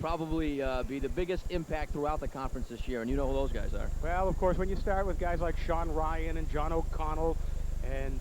probably be the biggest impact throughout the conference this year, and you know who those guys are. Well, of course, when you start with guys like Sean Ryan and John O'Connell and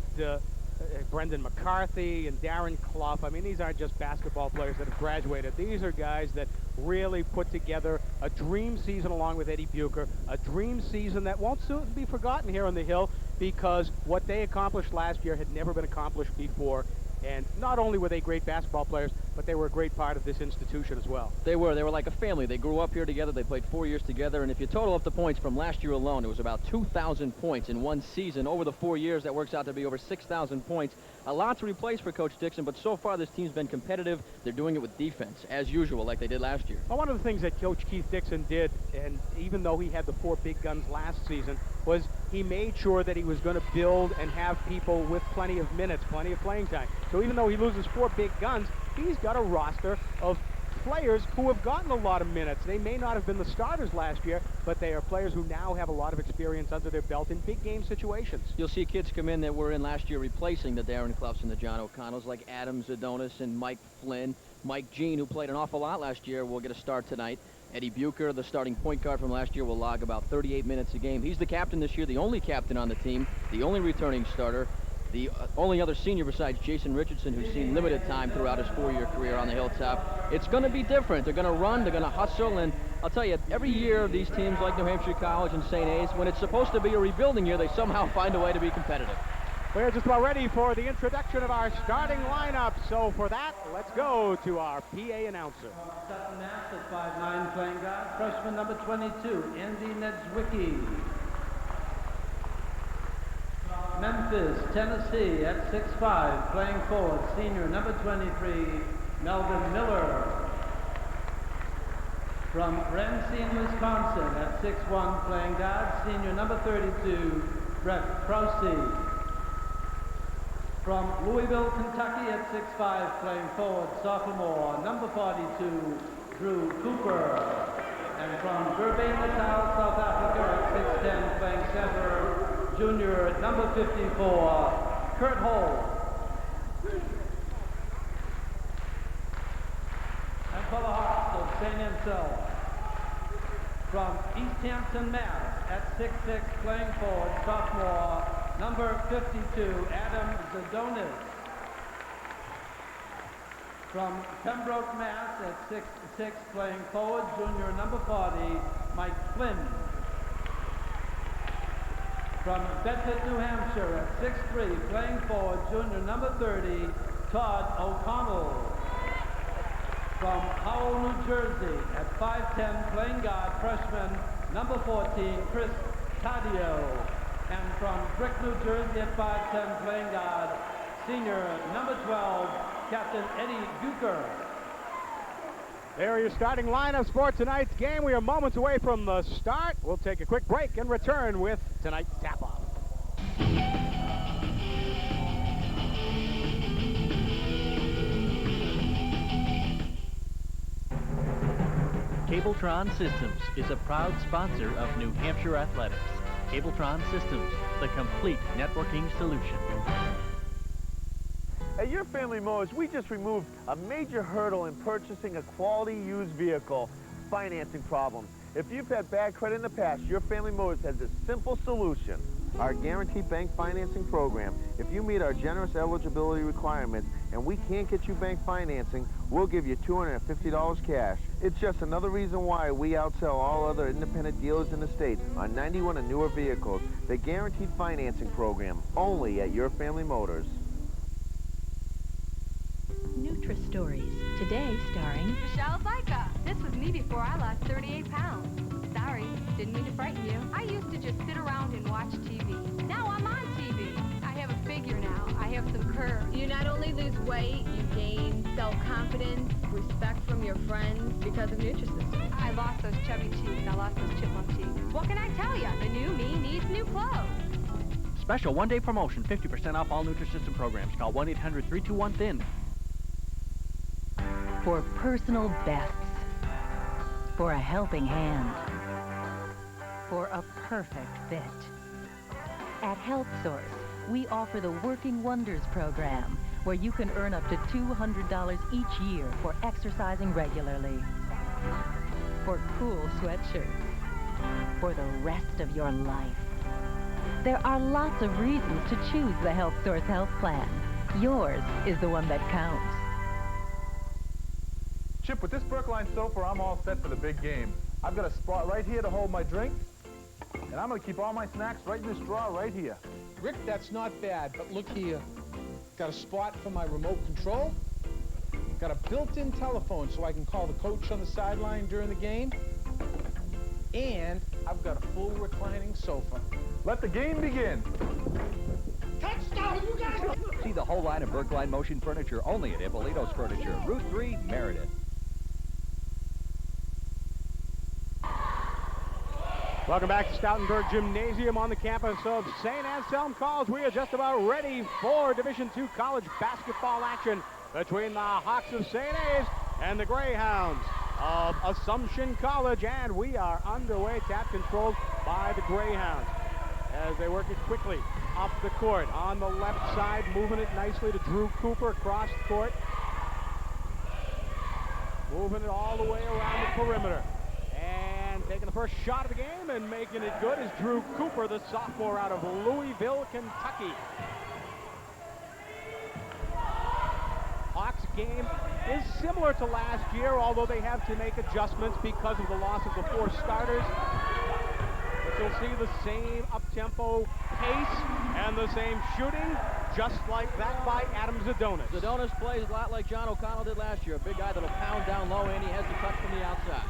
Brendan McCarthy and Darren Clough, I mean, these aren't just basketball players that have graduated. These are guys that really put together a dream season along with Eddie Bucher, a dream season that won't soon be forgotten here on the Hill because what they accomplished last year had never been accomplished before. And not only were they great basketball players, but they were a great part of this institution as well. They were like a family. They grew up here together. They played 4 years together. And if you total up the points from last year alone, it was about 2,000 points in one season. Over the 4 years, that works out to be over 6,000 points. A lot to replace for Coach Dixon, but so far this team's been competitive. They're doing it with defense, as usual, like they did last year. Well, one of the things that Coach Keith Dixon did, and even though he had the 4 big guns last season, was he made sure that he was going to build and have people with plenty of minutes, plenty of playing time. So even though he loses 4 big guns, he's got a roster of players who have gotten a lot of minutes. They may not have been the starters last year, but they are players who now have a lot of experience under their belt in big game situations. You'll see kids come in that were in last year replacing the Darren Cloughs and the John O'Connells, like Adam Zadonis and Mike Flynn. Mike Jean, who played an awful lot last year, will get a start tonight. Eddie Bucher, the starting point guard from last year, will log about 38 minutes a game. He's the captain this year, the only captain on the team, the only returning starter. The only other senior besides Jason Richardson who's seen limited time throughout his 4-year career on the Hilltop. It's going to be different. They're going to run, they're going to hustle, and I'll tell you, every year these teams like New Hampshire College and St. A's, when it's supposed to be a rebuilding year, they somehow find a way to be competitive. We're just about ready for the introduction of our starting lineup. So for that, let's go to our PA announcer. Sutton Mass at 5'9", playing guard. Freshman number 22, Andy Nedzwicki. Memphis, Tennessee at 6'5", playing forward, senior number 23, Melvin Miller. From Racine, Wisconsin at 6'1", playing guard, senior number 32, Brett Prosey. From Louisville, Kentucky at 6'5", playing forward, sophomore number 42, Drew Cooper. And from Durban, Natal, South Africa at 6'10", playing center, junior number 54, Kurt Hole. And for the Hawks of St. Ansel, from East Hampton, Mass, at 6'6", playing forward, sophomore number 52, Adam Zadonis. From Pembroke, Mass, at 6'6", playing forward, junior number 40, Mike Flynn. From Bedford, New Hampshire at 6'3", playing forward, junior number 30, Todd O'Connell. From Howell, New Jersey at 5'10", playing guard, freshman number 14, Chris Taddeo. And from Brick, New Jersey at 5'10", playing guard, senior number 12, Captain Eddie Bucher. There are your starting lineups for tonight's game. We are moments away from the start. We'll take a quick break and return with tonight's tap-off. Cabletron Systems is a proud sponsor of New Hampshire Athletics. Cabletron Systems, the complete networking solution. At Your Family Motors, we just removed a major hurdle in purchasing a quality used vehicle: financing problems. If you've had bad credit in the past, Your Family Motors has a simple solution. Our guaranteed bank financing program. If you meet our generous eligibility requirements and we can't get you bank financing, we'll give you $250 cash. It's just another reason why we outsell all other independent dealers in the state on 91 and newer vehicles. The guaranteed financing program, only at Your Family Motors. Nutri-Stories, today starring Michelle Zyka. This was me before I lost 38 pounds. Sorry, didn't mean to frighten you. I used to just sit around and watch TV. Now I'm on TV. I have a figure now. I have some curves. You not only lose weight, you gain self-confidence, respect from your friends because of Nutrisystem. I lost those chubby cheeks. I lost those chipmunk cheeks. What can I tell you? The new me needs new clothes. Special one-day promotion, 50% off all Nutrisystem programs. Call 1-800-321-THIN. for personal bests, for a helping hand, for a perfect fit. At HealthSource, we offer the Working Wonders program, where you can earn up to $200 each year for exercising regularly. for cool sweatshirts, for the rest of your life. There are lots of reasons to choose the Health Source Health Plan. Yours is the one that counts. Chip, with this Brookline Sofa, I'm all set for the big game. I've got a spot right here to hold my drinks, and I'm going to keep all my snacks right in this drawer right here. Rick, that's not bad, but look here. Got a spot for my remote control. Got a built-in telephone so I can call the coach on the sideline during the game. And I've got a full reclining sofa. Let the game begin. Touchdown, you guys! See the whole line of Brookline Motion Furniture only at Ippolito's Furniture, Route 3, Meredith. Welcome back to Stoutenburg Gymnasium on the campus of St. Anselm College. We are just about ready for Division II college basketball action between the Hawks of St. A's and the Greyhounds of Assumption College. And we are underway, tap controlled by the Greyhounds as they work it quickly up the court. On the left side, moving it nicely to Drew Cooper across the court. Moving it all the way around the perimeter. And taking the first shot of the game and making it good is Drew Cooper, the sophomore out of Louisville, Kentucky. Hawks game is similar to last year, although they have to make adjustments because of the loss of the 4 starters. But you'll see the same up-tempo pace and the same shooting, just like that by Adam Zadonis. Zadonis plays a lot like John O'Connell did last year, a big guy that'll pound down low, and he has the touch from the outside.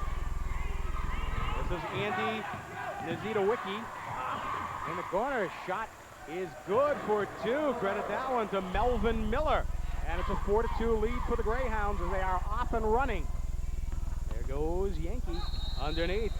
This is Andy Niezita-Wicki in the corner. Shot is good for 2. Credit that one to Melvin Miller. And it's a 4-2 lead for the Greyhounds as they are off and running. There goes Yankee underneath.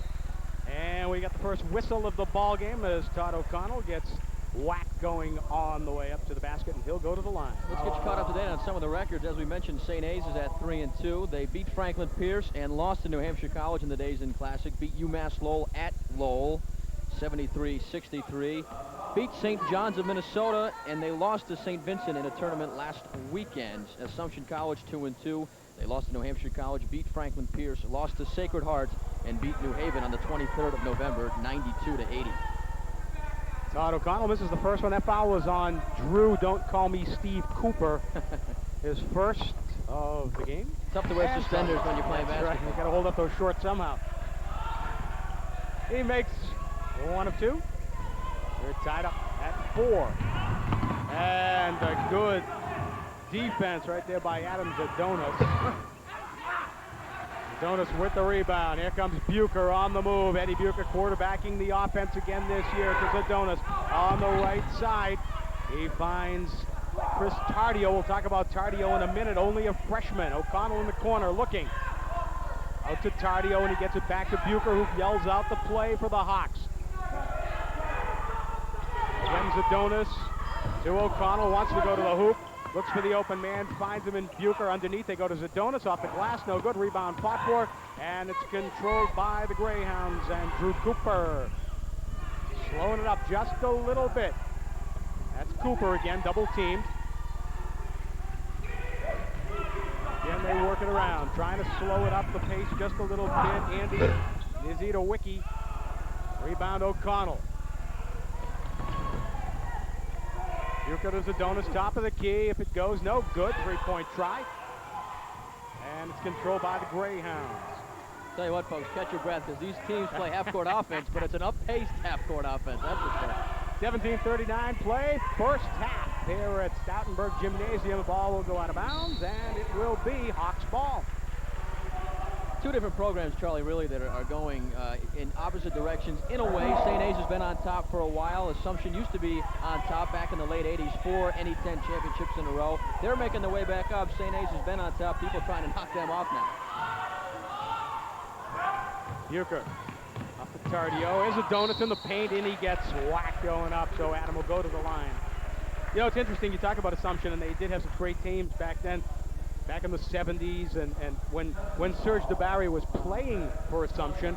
And we got the first whistle of the ball game as Todd O'Connell gets whacked going on the way up to the basket, and he'll go to the line. Let's get you caught up to date on some of the records. As we mentioned, St. A's is at 3-2. They beat Franklin Pierce and lost to New Hampshire College in the Days Inn Classic. Beat UMass Lowell at Lowell, 73-63. Beat St. John's of Minnesota, and they lost to St. Vincent in a tournament last weekend. Assumption College 2-2. They lost to New Hampshire College, beat Franklin Pierce, lost to Sacred Heart, and beat New Haven on the 23rd of November, 92-80. Todd O'Connell misses the first one. That foul was on Drew, don't call me Steve Cooper. His first of the game. Tough to wear suspenders when you're playing basketball. Right. You got to hold up those shorts somehow. He makes 1 of 2. They're tied up at 4. And a good defense right there by Adam Zadonis. Zadonis with the rebound. Here comes Bucher on the move. Eddie Bucher quarterbacking the offense again this year to Zadonis on the right side. He finds Chris Tardio. We'll talk about Tardio in a minute. Only a freshman. O'Connell in the corner looking. Out to Tardio, and he gets it back to Bucher, who yells out the play for the Hawks. Then Zadonis to O'Connell. Wants to go to the hoop. Looks for the open man, finds him in Bucher underneath. They go to Zadonis off the glass, no good. Rebound fought for, and it's controlled by the Greyhounds and Drew Cooper. Slowing it up just a little bit. That's Cooper again, double teamed. Again, they work it around, trying to slow it up the pace just a little bit. Andy Niezita-Wicki. Rebound O'Connell. Bucher to Zadonis, top of the key. If it goes, no good. 3-point try. And it's controlled by the Greyhounds. Tell you what, folks, catch your breath, because these teams play half-court offense, but it's an up-paced half-court offense. That's what's going. 17:39 play, first half here at Stoutenburg Gymnasium. The ball will go out of bounds, and it will be Hawks ball. 2 different programs, Charlie, really, that are going in opposite directions. In a way, St. A's has been on top for a while. Assumption used to be on top back in the late 80s, 4 NE10 championships in a row. They're making their way back up. St. A's has been on top. People trying to knock them off now. Bucher up to Tardio. There's Zadonis in the paint, and he gets whacked going up, so Adam will go to the line. You know, it's interesting. You talk about Assumption, and they did have some great teams back then. Back in the 70s, and when Serge DeBarry was playing for Assumption,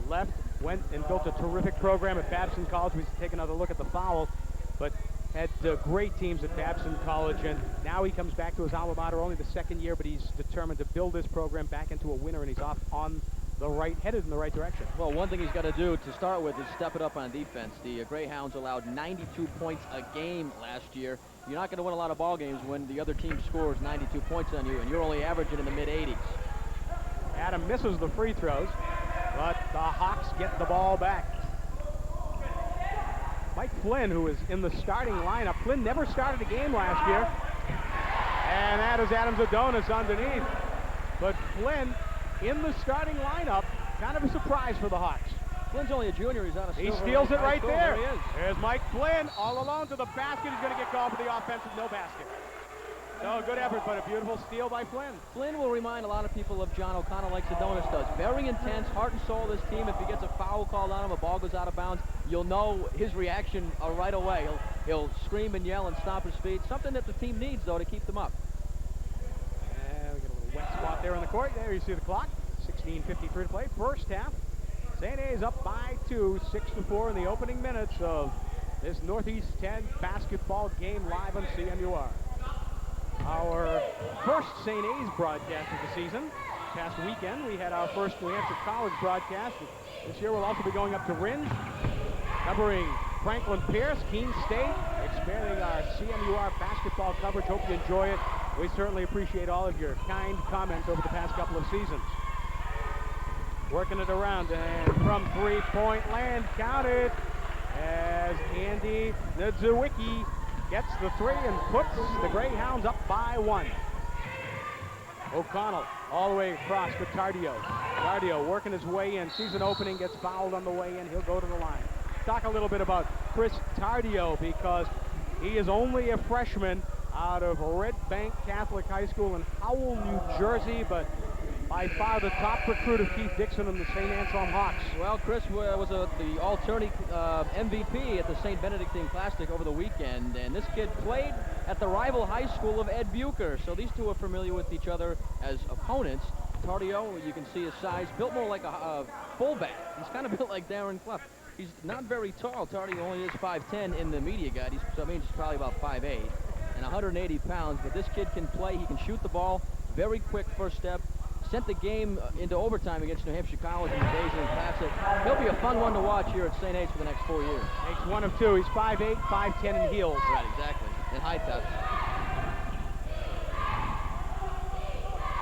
left, went and built a terrific program at Babson College. We take another look at the foul, but had great teams at Babson College, and now he comes back to his alma mater, only the second year, but he's determined to build this program back into a winner, and he's off on headed in the right direction. Well, one thing he's got to do to start with is step it up on defense. The Greyhounds allowed 92 points a game last year. You're not going to win a lot of ball games when the other team scores 92 points on you, and you're only averaging in the mid-80s. Adam misses the free throws, but the Hawks get the ball back. Mike Flynn, who is in the starting lineup. Flynn never started a game last year. And that is Adams Adonis underneath. But Flynn in the starting lineup, kind of a surprise for the Hawks. Flynn's only a junior. He's out of He steals it right there. He is. There's Mike Flynn all alone to the basket. He's going to get called for the offensive no basket. So good effort, but a beautiful steal by Flynn. Flynn will remind a lot of people of John O'Connell like Adonis does. Very intense, heart and soul of this team. If he gets a foul called on him, a ball goes out of bounds, you'll know his reaction right away. He'll scream and yell and stomp his feet. Something that the team needs, though, to keep them up. And we get a little wet spot there in the court. There you see the clock. 16:53 to play. First half. St. A's up by 2, 6-4 in the opening minutes of this Northeast 10 basketball game live on CMUR. Our first St. A's broadcast of the season. Past weekend, we had our first New Hampshire College broadcast. This year, we'll also be going up to Ringe, covering Franklin Pierce, Keene State, expanding our CMUR basketball coverage. Hope you enjoy it. We certainly appreciate all of your kind comments over the past couple of seasons. Working it around, and from three-point land, counted as Andy Nadzewicki gets the three and puts the Greyhounds up by 1. O'Connell all the way across to Tardio. Tardio working his way in, sees an opening, gets fouled on the way in. He'll go to the line. Talk a little bit about Chris Tardio, because he is only a freshman out of Red Bank Catholic High School in Howell, New Jersey, but by far the top recruit of Keith Dixon and the St. Anselm Hawks. Well, Chris was the all-tourney MVP at the St. Benedictine Classic over the weekend, and this kid played at the rival high school of Ed Bucher, so these two are familiar with each other as opponents. Tardio, you can see his size, built more like a fullback. He's kind of built like Darren Clough. He's not very tall. Tardio only is 5'10" in the media guide, so that means he's probably about 5'8", and 180 pounds, but this kid can play. He can shoot the ball, very quick first step. Sent the game into overtime against New Hampshire College in the Daisy and Classic. He'll be a fun one to watch here at St. A's for the next 4 years. Makes 1 of 2. He's 5'8", 5'10" in heels. Right, exactly. And high tops.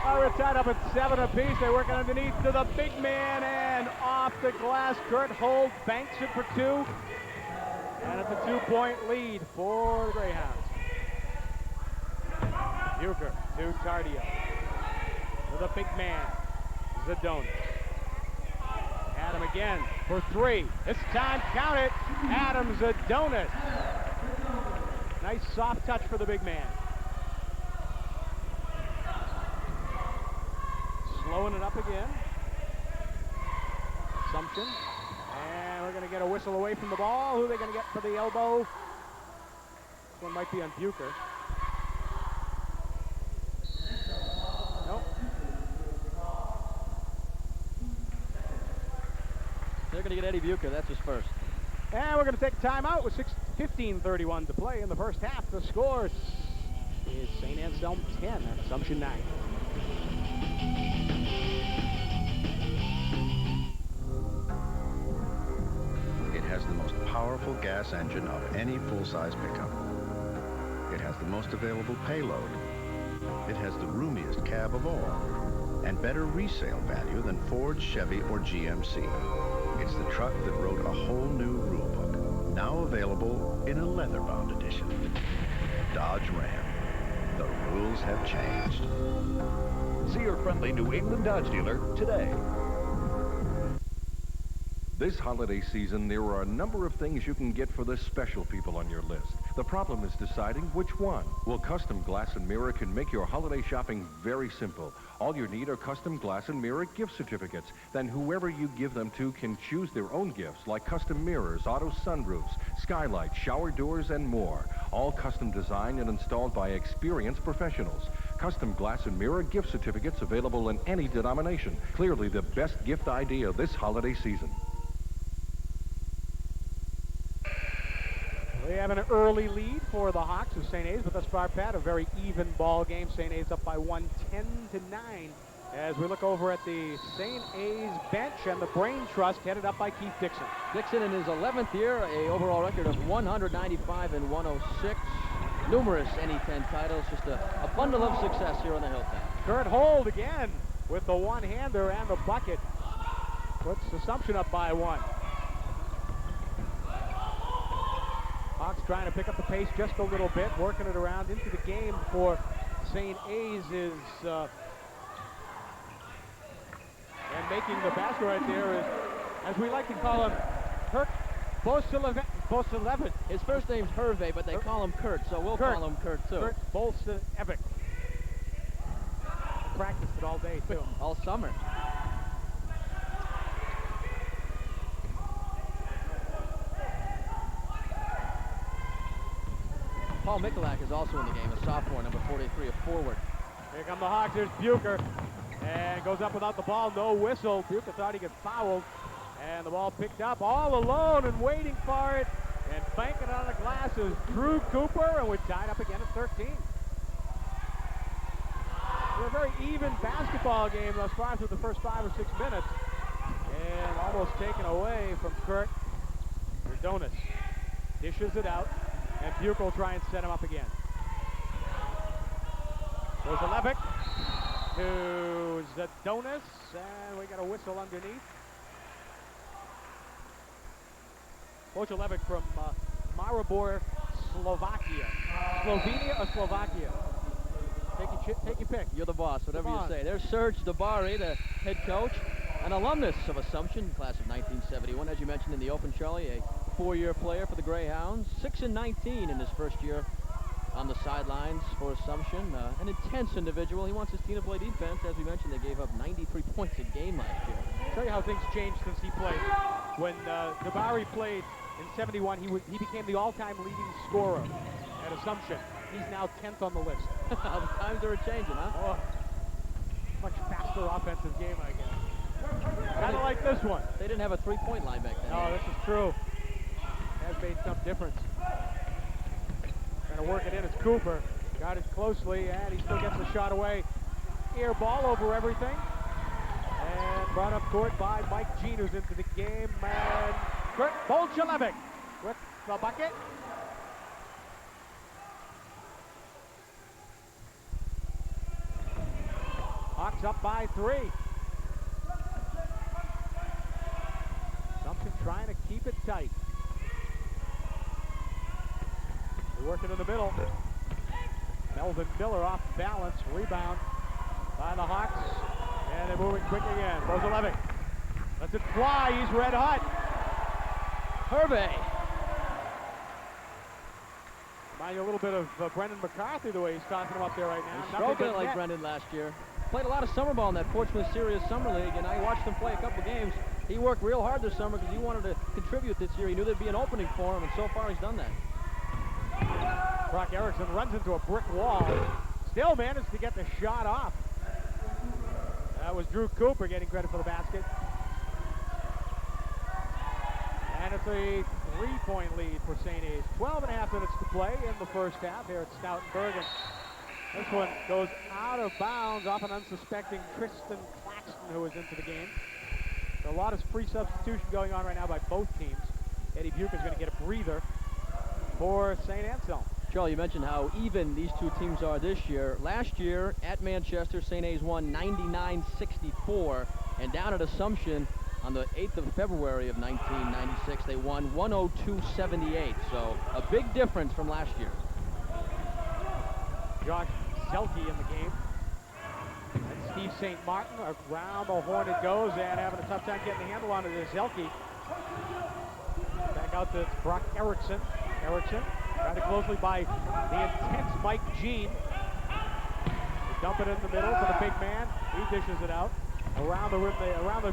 Oh, we're tied up at 7 apiece. They're working underneath to the big man, and off the glass. Kurt Holt banks it for 2. And it's a 2-point lead for the Greyhounds. Bucher to Tardio. The big man, Zadonis. Adam again for 3. This time, count it, Adam Zadonis. Nice soft touch for the big man. Slowing it up again. Assumption. And we're going to get a whistle away from the ball. Who are they going to get for the elbow? This one might be on Bucher. Nope. They're going to get Eddie Bucher. That's his first. And we're going to take a timeout with 15:31 to play in the first half. The score is St. Anselm 10 and Assumption 9. It has the most powerful gas engine of any full-size pickup. It has the most available payload. It has the roomiest cab of all, and better resale value than Ford, Chevy, or GMC. It's the truck that wrote a whole new rule book, now available in a leather-bound edition. Dodge Ram. The rules have changed. See your friendly New England Dodge dealer today. This holiday season, there are a number of things you can get for the special people on your list. The problem is deciding which one. Well, Custom Glass and Mirror can make your holiday shopping very simple. All you need are Custom Glass and Mirror gift certificates. Then whoever you give them to can choose their own gifts, like custom mirrors, auto sunroofs, skylights, shower doors, and more. All custom designed and installed by experienced professionals. Custom Glass and Mirror gift certificates available in any denomination. Clearly the best gift idea this holiday season. We have an early lead for the Hawks of St. A's, but thus far, Pat, a very even ball game. St. A's up by 1, 10-9 as we look over at the St. A's bench and the Brain Trust headed up by Keith Dixon. Dixon in his 11th year, a overall record of 195 and 106. Numerous NE10 titles, just a bundle of success here on the Hilltop. Kurt Hold again with the one-hander and the bucket. Puts Assumption up by 1. Hawks trying to pick up the pace just a little bit, working it around into the game for St. A's is, and making the basket right there is, as we like to call him, Kirk Bolselevic. His first name's Hervé, but they call him Kurt, so we'll call him Kurt too. Kurt Bolselevic. Practiced it all day too. All summer. Paul Mikulak is also in the game, a sophomore, number 43, a forward. Here come the Hawks. There's Bucher. And goes up without the ball. No whistle. Bucher thought he got fouled. And the ball picked up all alone and waiting for it. And banking on the glass is Drew Cooper. And we're tied up again at 13. We're a very even basketball game thus far through the first 5 or 6 minutes. And almost taken away from Kurt Zdonis. Dishes it out. And Bucher will try and set him up again. There's Levick to Zdonis, and we got a whistle underneath. Levick from Maribor, Slovakia. Slovenia or Slovakia? Take your pick. You're the boss, whatever you say. There's Serge Dabari, the head coach, an alumnus of Assumption, class of 1971, as you mentioned in the Open, Charlie, a 4-year player for the Greyhounds, 6-19 in his first year on the sidelines for Assumption. An intense individual. He wants his team to play defense. As we mentioned, they gave up 93 points a game last year. I'll tell you how things changed since he played. When Dabari played in 71, he became the all-time leading scorer at Assumption. He's now 10th on the list. The times are changing, huh? Oh, much faster offensive game, I guess. Kind of like this one. They didn't have a three-point line back then. No, this is true. Has made some difference. Trying to work it in. It's Cooper. Got it closely, and he still gets the shot away. Air ball over everything. And brought up court by Mike Jean, who's into the game. And Kurt Bolselevic with the bucket. Hawks up by 3. Assumption trying to keep it tight. They're working in the middle. Melvin Miller off balance. Rebound by the Hawks. And they're moving quick again. Bolselevic lets it fly. He's red hot. Hervé. Remind you a little bit of Brendan McCarthy, the way he's tossing him up there right now. He's stroking it like Brendan last year. Played a lot of summer ball in that Portsmouth Sirius Summer League, and I watched him play a couple games. He worked real hard this summer because he wanted to contribute this year. He knew there'd be an opening for him, and so far he's done that. Brock Erickson runs into a brick wall. Still managed to get the shot off. That was Drew Cooper getting credit for the basket. And it's a 3-point lead for St. A's. 12.5 minutes to play in the first half here at Stoutenburg. And this one goes out of bounds off an unsuspecting Tristan Claxton, who was into the game. So a lot of free substitution going on right now by both teams. Eddie Bucher's going to get a breather for St. Anselm. Charlie, you mentioned how even these two teams are this year. Last year at Manchester, St. A's won 99-64, and down at Assumption on the 8th of February of 1996, they won 102-78. So a big difference from last year. Josh Zelke in the game. And Steve St. Martin around the horn it goes, and having a tough time getting the handle on it is Zelke. Back out to Brock Erickson. Erickson guarded closely by the intense Mike Jean. They dump it in the middle to the big man. He dishes it out. Around the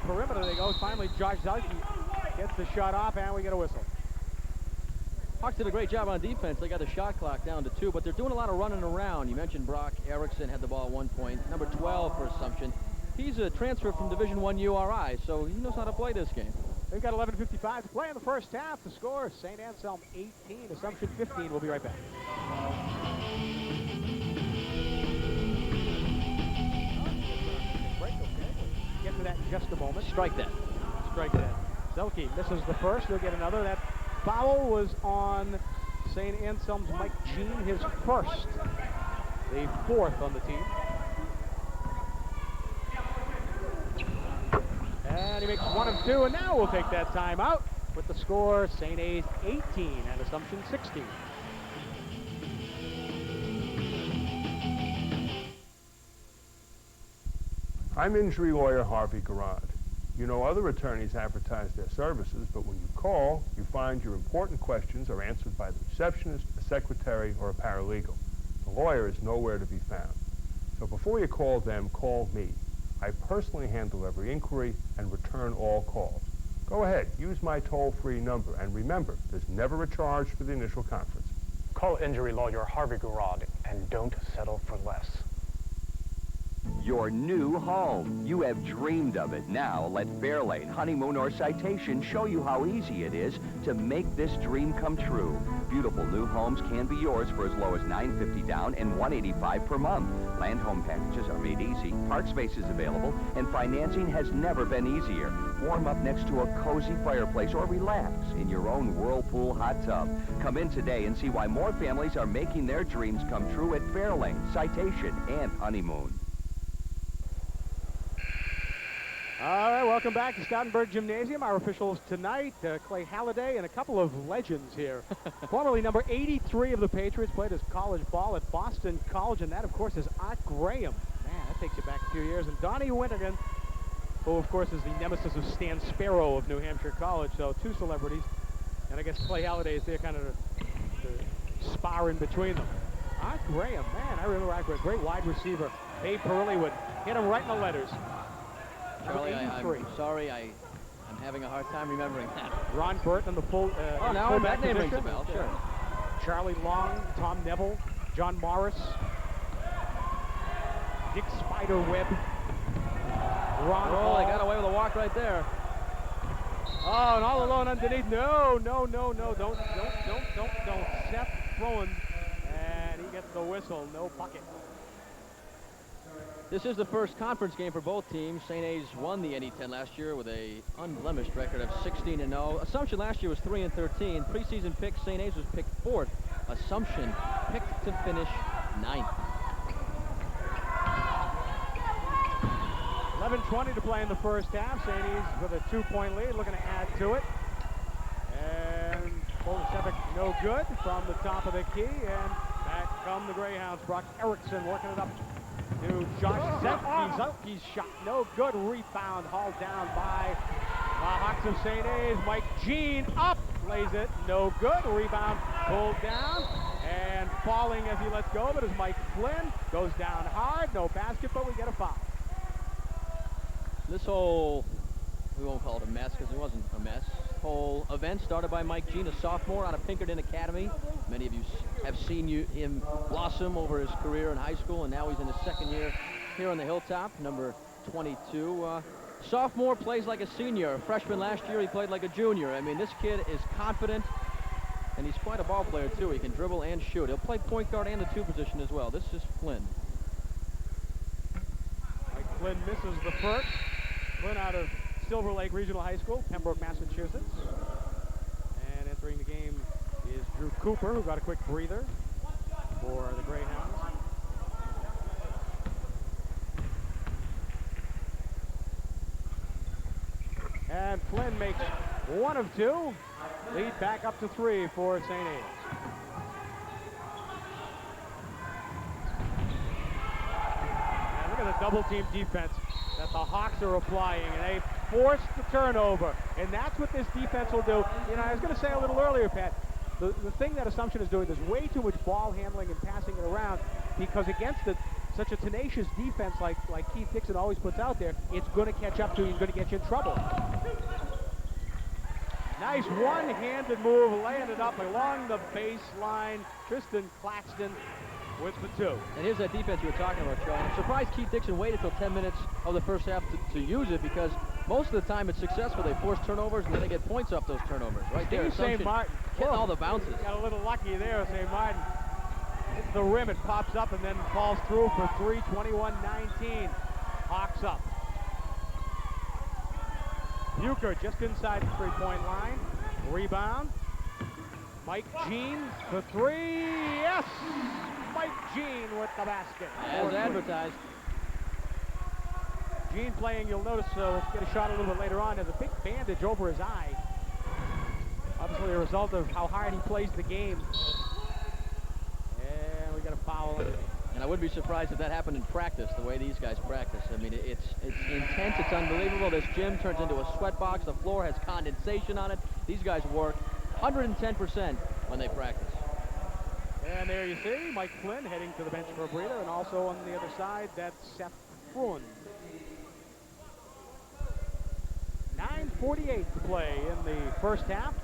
perimeter they go. Finally, Josh Zelke gets the shot off, and we get a whistle. Hawks did a great job on defense. They got the shot clock down to 2, but they're doing a lot of running around. You mentioned Brock Erickson had the ball at 1 point. Number 12 for Assumption. He's a transfer from Division I URI, so he knows how to play this game. They've got 11:55 to play in the first half. The score, St. Anselm 18, Assumption 15. We'll be right back. Break to that in just a moment. Strike that. Strike that. Zelke misses the first. He'll get another. That foul was on St. Anselm's Mike Jean, his first. The fourth on the team. And he makes 1 of 2, and now we'll take that timeout with the score, St. A's 18 and Assumption 16. I'm injury lawyer Harvey Garand. You know other attorneys advertise their services, but when you call, you find your important questions are answered by the receptionist, a secretary, or a paralegal. The lawyer is nowhere to be found. So before you call them, call me. I personally handle every inquiry and return all calls. Go ahead, use my toll-free number, and remember, there's never a charge for the initial conference. Call injury lawyer Harvey Garand and don't settle for less. Your new home. You have dreamed of it. Now let Fairlane, Honeymoon, or Citation show you how easy it is to make this dream come true. Beautiful new homes can be yours for as low as $950 down and $185 per month. Land home packages are made easy, park space is available, and financing has never been easier. Warm up next to a cozy fireplace or relax in your own Whirlpool hot tub. Come in today and see why more families are making their dreams come true at Fairlane, Citation, and Honeymoon. All right, welcome back to Stoutenburg Gymnasium. Our officials tonight, Clay Halliday and a couple of legends here. Formerly number 83 of the Patriots, played his college ball at Boston College, and that, of course, is Art Graham. Man, that takes you back a few years. And Donnie Wintergan, who, of course, is the nemesis of Stan Sparrow of New Hampshire College. So 2 celebrities. And I guess Clay Halliday is there kind of the spar in between them. Art Graham, man, I remember Art Graham, great wide receiver. Babe Perilli would hit him right in the letters. Charlie, I'm sorry, I'm having a hard time remembering that. Ron Burton in the full now that name rings a bell, sure. Charlie Long, Tom Neville, John Morris, Dick Spiderweb, Ron Hall. They got away with a walk right there. Oh, and all alone underneath. No, don't. Seth throwing, and he gets the whistle. No bucket. This is the first conference game for both teams. St. A's won the NE10 last year with a unblemished record of 16-0. Assumption last year was 3-13. Preseason pick, St. A's was picked 4th. Assumption picked to finish 9th. 11:20 to play in the first half. St. A's with a 2-point lead, looking to add to it. And Bolshevik no good from the top of the key, and back come the Greyhounds. Brock Erickson working it up to Josh Zelke's shot, no good. Rebound hauled down by the Hawks of St. A's. Mike Jean up, lays it, no good. Rebound pulled down and falling as he lets go of it is Mike Flynn. Goes down hard, no basket, but we get a foul. This whole, we won't call it a mess because it wasn't a mess. Whole event started by Mike Jean, a sophomore out of Pinkerton Academy. Many of you have seen him blossom over his career in high school, and now he's in his second year here on the Hilltop, number 22. Sophomore plays like a senior. Freshman last year, he played like a junior. I mean, this kid is confident, and he's quite a ball player, too. He can dribble and shoot. He'll play point guard and the 2 position as well. This is Flynn. Mike Flynn misses the first. Flynn out of Silver Lake Regional High School, Pembroke, Massachusetts. And entering the game is Drew Cooper, who got a quick breather for the Greyhounds. And Flynn makes 1 of 2. Lead back up to 3 for St. A's. And look at the double team defense that the Hawks are applying, and they force the turnover, and that's what this defense will do. You know, I was going to say a little earlier, Pat, the thing that Assumption is doing, there's way too much ball handling and passing it around, because against such a tenacious defense like Keith Dixon always puts out there, it's going to catch up to you, it's going to get you in trouble. Nice one-handed move, laying it up along the baseline. Tristan Claxton with the 2. And here's that defense you were talking about, Charlie. I'm surprised Keith Dixon waited till 10 minutes of the first half to use it, because most of the time it's successful. They force turnovers, and then they get points off those turnovers. Right there, St. Martin getting all the bounces. Got a little lucky there, St. Martin. Hits the rim, it pops up, and then falls through for 3, 21-19. Hawks up. Bucher just inside the three-point line. Rebound. Mike Jean for three. Yes! Mike Jean with the basket. As advertised. Jean playing, you'll notice, we'll get a shot a little bit later on, has a big bandage over his eye. Obviously a result of how hard he plays the game. And we got a foul underneath. And I wouldn't be surprised if that happened in practice, the way these guys practice. I mean, it's intense, it's unbelievable. This gym turns into a sweat box. The floor has condensation on it. These guys work 110% when they practice. And there you see Mike Flynn heading to the bench for a breather, and also on the other side, that's Seth Fruin. 9:48 to play in the first half.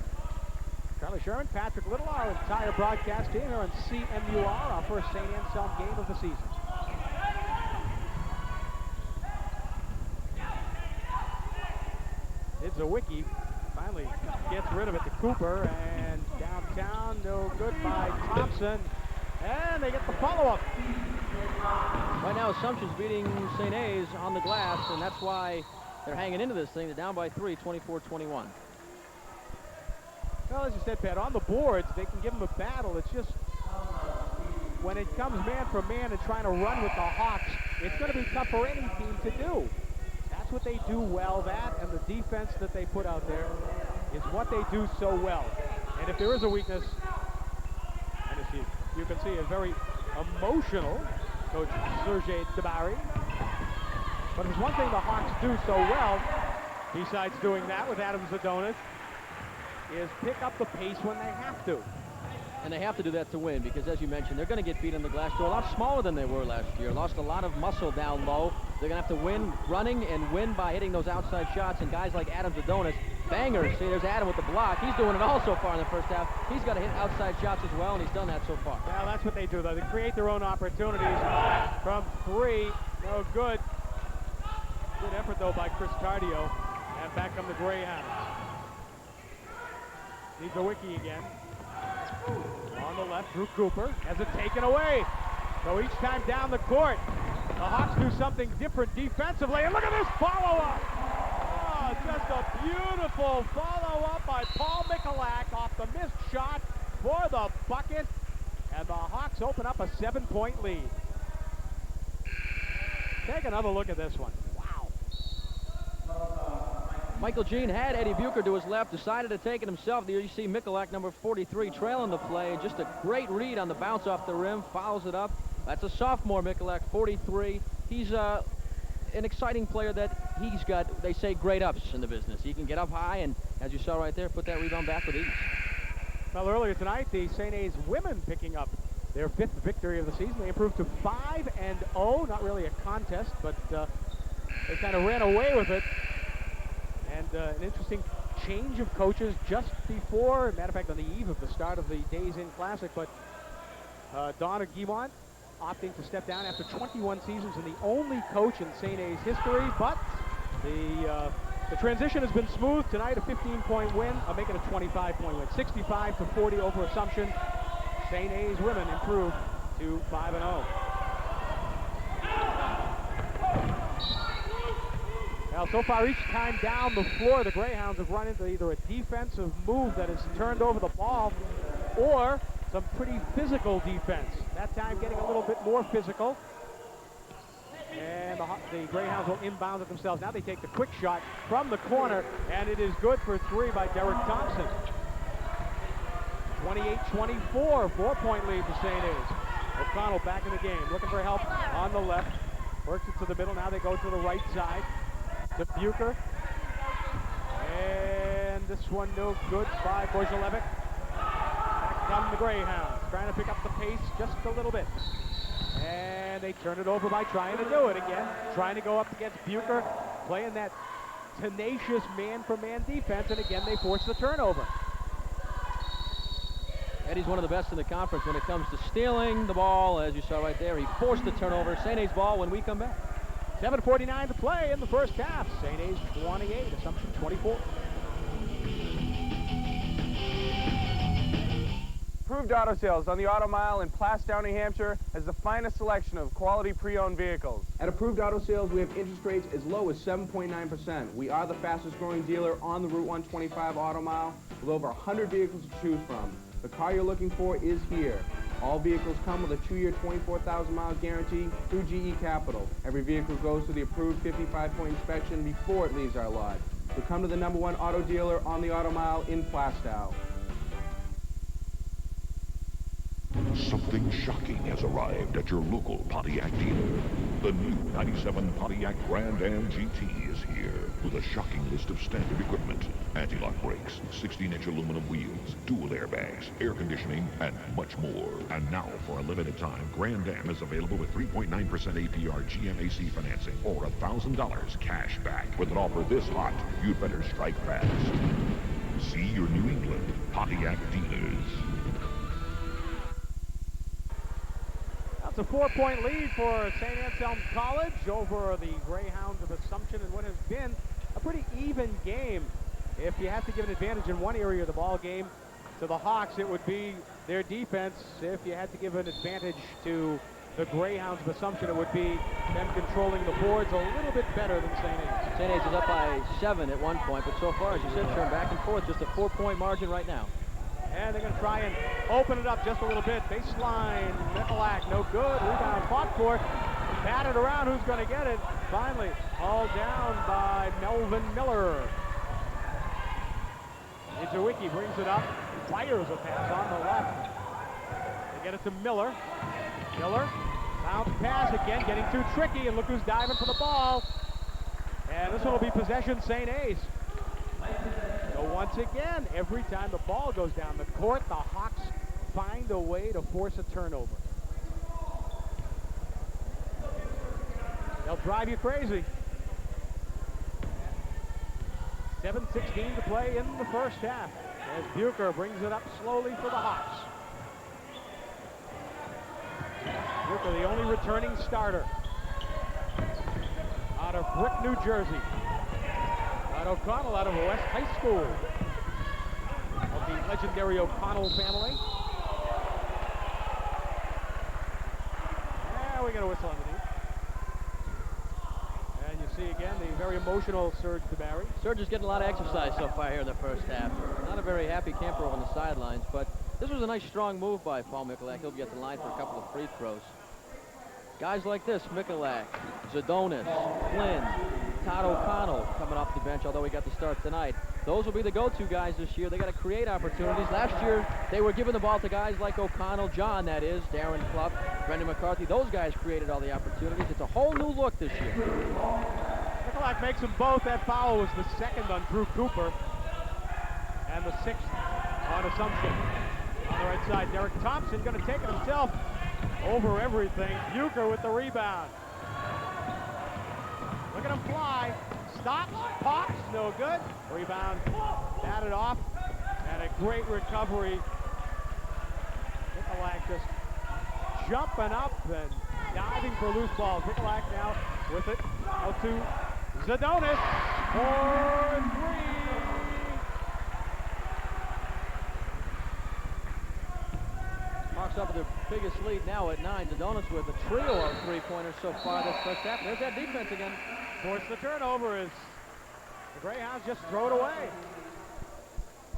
Charlie Sherman, Patrick Little, our entire broadcast team here on CMUR, our first St. Anselm game of the season. It's a wiki. Finally gets rid of it to Cooper, and downtown, no good by Thompson. And they get the follow-up. Right now, Assumption's beating St. A's on the glass, and that's why they're hanging into this thing. They're down by 3, 24-21. Well, as you said, Pat, on the boards, they can give them a battle. It's just when it comes man for man and trying to run with the Hawks, it's going to be tough for any team to do. That's what they do well. That and the defense that they put out there is what they do so well. And if there is a weakness, and as you can see, a very emotional coach, Sergei Tabari. But there's one thing the Hawks do so well, besides doing that with Adam Zadonis, is pick up the pace when they have to. And they have to do that to win because, as you mentioned, they're going to get beat on the glass. They're a lot smaller than they were last year. Lost a lot of muscle down low. They're going to have to win running and win by hitting those outside shots. And guys like Adam Zadonis, bangers. See, there's Adam with the block. He's doing it all so far in the first half. He's got to hit outside shots as well, and he's done that so far. Well, that's what they do, though. They create their own opportunities from three. No good. Good effort, though, by Chris Tardio. And back come the Greyhounds. Needs a wiki again. On the left, Drew Cooper has it taken away. So each time down the court, the Hawks do something different defensively. And look at this follow-up. Oh, just a beautiful follow-up by Paul Michalak off the missed shot for the bucket. And the Hawks open up a 7-point lead. Take another look at this one. Michael Jean had Eddie Bucher to his left, decided to take it himself. There you see Michalak, number 43, trailing the play. Just a great read on the bounce off the rim, fouls it up. That's a sophomore, Michalak, 43. He's an exciting player that he's got, they say, great ups in the business. He can get up high and, as you saw right there, put that rebound back with ease. Well, earlier tonight, the St. A's women picking up their 5th victory of the season. They improved to 5-0. Not really a contest, but they kind of ran away with it. And an interesting change of coaches just before, matter of fact, on the eve of the start of the Days Inn Classic. But Donna Guimont opting to step down after 21 seasons and the only coach in St. A's history. But the transition has been smooth tonight. A 15-point win. I'll make it a 25-point win. 65-40 over Assumption. St. A's women improved to 5-0. Now, so far, each time down the floor, the Greyhounds have run into either a defensive move that has turned over the ball or some pretty physical defense. That time getting a little bit more physical. And the Greyhounds will inbound it themselves. Now they take the quick shot from the corner, and it is good for 3 by Derek Thompson. 28-24, 4-point lead for St. A's. O'Connell back in the game, looking for help on the left. Works it to the middle. Now they go to the right side. To Bucher. And this one no good by Borjelevic. Back come the Greyhounds, trying to pick up the pace just a little bit. And they turn it over by trying to do it again. Trying to go up against Bucher, playing that tenacious man-for-man defense, and again they force the turnover. Eddie's one of the best in the conference when it comes to stealing the ball. As you saw right there, he forced the turnover. St. A's ball when we come back. 7:49 to play in the first half. St. A's 28, Assumption 24. Approved Auto Sales on the Auto Mile in Plastown, New Hampshire has the finest selection of quality pre-owned vehicles. At Approved Auto Sales, we have interest rates as low as 7.9%. We are the fastest growing dealer on the Route 125 Auto Mile with over 100 vehicles to choose from. The car you're looking for is here. All vehicles come with a 2-year, 24,000-mile guarantee through GE Capital. Every vehicle goes through the approved 55-point inspection before it leaves our lot. So come to the #1 auto dealer on the Auto Mile in Plastow. Something shocking has arrived at your local Pontiac dealer. The new 97 Pontiac Grand Am GT is here with a shocking list of standard equipment. Anti-lock brakes, 16-inch aluminum wheels, dual airbags, air conditioning, and much more. And now, for a limited time, Grand Am is available with 3.9% APR GMAC financing or $1,000 cash back. With an offer this hot, you'd better strike fast. See your New England Pontiac dealers. That's a 4-point lead for St. Anselm College over the Greyhounds of Assumption in what has been a pretty even game. If you have to give an advantage in one area of the ball game to the Hawks, it would be their defense. If you had to give an advantage to the Greyhounds of Assumption, it would be them controlling the boards a little bit better than St. A's. St. A's is up by 7 at one point, but so far, as you said, Sherm, back and forth, just a 4-point margin right now. And they're going to try and open it up just a little bit. Baseline, Michalak, no good. Rebound fought for. Batted around, who's going to get it? Finally, hauled down by Melvin Miller. Itzerwicki brings it up, fires a pass on the left. They get it to Miller. Miller, bounce pass again, getting too tricky, and look who's diving for the ball. And this one will be possession St. A's. So once again, every time the ball goes down the court, the Hawks find a way to force a turnover. They'll drive you crazy. 7:16 to play in the first half as Bucher brings it up slowly for the Hawks. Bucher, the only returning starter out of Brick, New Jersey. Todd O'Connell out of West High School of the legendary O'Connell family. Yeah, we got a whistle underneath. And you see again the very emotional Serge DeBarry. Serge is getting a lot of exercise so far here in the first half. Not a very happy camper on the sidelines, but this was a nice strong move by Paul Michalak. He'll be at the line for a couple of free throws. Guys like this, Michalak, Zadonis, Flynn, Todd O'Connell coming off the bench, although he got the start tonight. Those will be the go-to guys this year. They got to create opportunities. Last year, they were giving the ball to guys like O'Connell, John, that is, Darren Clough, Brendan McCarthy. Those guys created all the opportunities. It's a whole new look this year. Michalak makes them both. That foul was the second on Drew Cooper and the 6th on Assumption. On the right side, Derek Thompson going to take it himself over everything. Bucher with the rebound. Look at him fly. Stops, pops, no good. Rebound, batted off, and a great recovery. Michalak just jumping up and diving for loose balls. Michalak now with it out to Zadonis for 3. Hawks up with their biggest lead now at 9. Zadonis with a trio of three-pointers so far this first half. There's that defense again. Force the turnover as the Greyhounds just throw it away.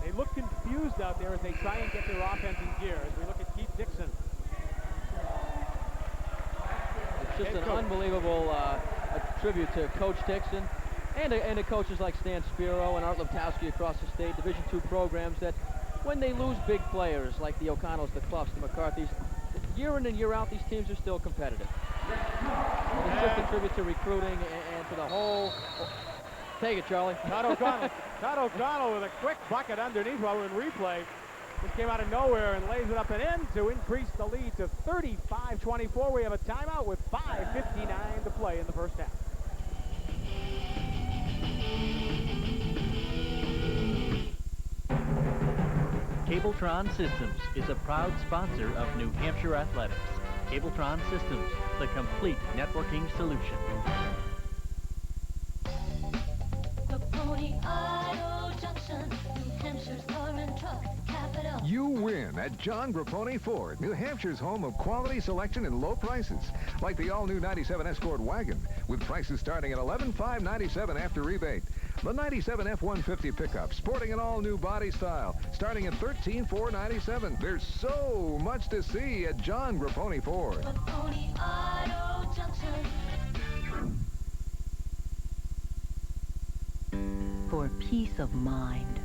They look confused out there as they try and get their offense in gear. As we look at Keith Dixon. It's just an unbelievable tribute to Coach Dixon and to coaches like Stan Spiro and Art Leptowski across the state, Division II programs, that when they lose big players like the O'Connells, the Cloughs, the McCarthys, year in and year out, these teams are still competitive. And it's just a tribute to recruiting and to the whole... Take it, Charlie. Todd O'Connell. Todd O'Connell with a quick bucket underneath while we're in replay. Just came out of nowhere and lays it up and in to increase the lead to 35-24. We have a timeout with 5:59 to play in the first half. Cabletron Systems is a proud sponsor of New Hampshire Athletics. Cabletron Systems, the complete networking solution. The Pony Auto Junction, New Hampshire's car and truck capital. You win at John Grappone Ford, New Hampshire's home of quality selection and low prices. Like the all-new 97 Escort wagon, with prices starting at $11,597 after rebate. The 97 F-150 pickup, sporting an all-new body style, starting at $13,497. There's so much to see at John Grappone Ford. Grappone Auto Junction. For peace of mind.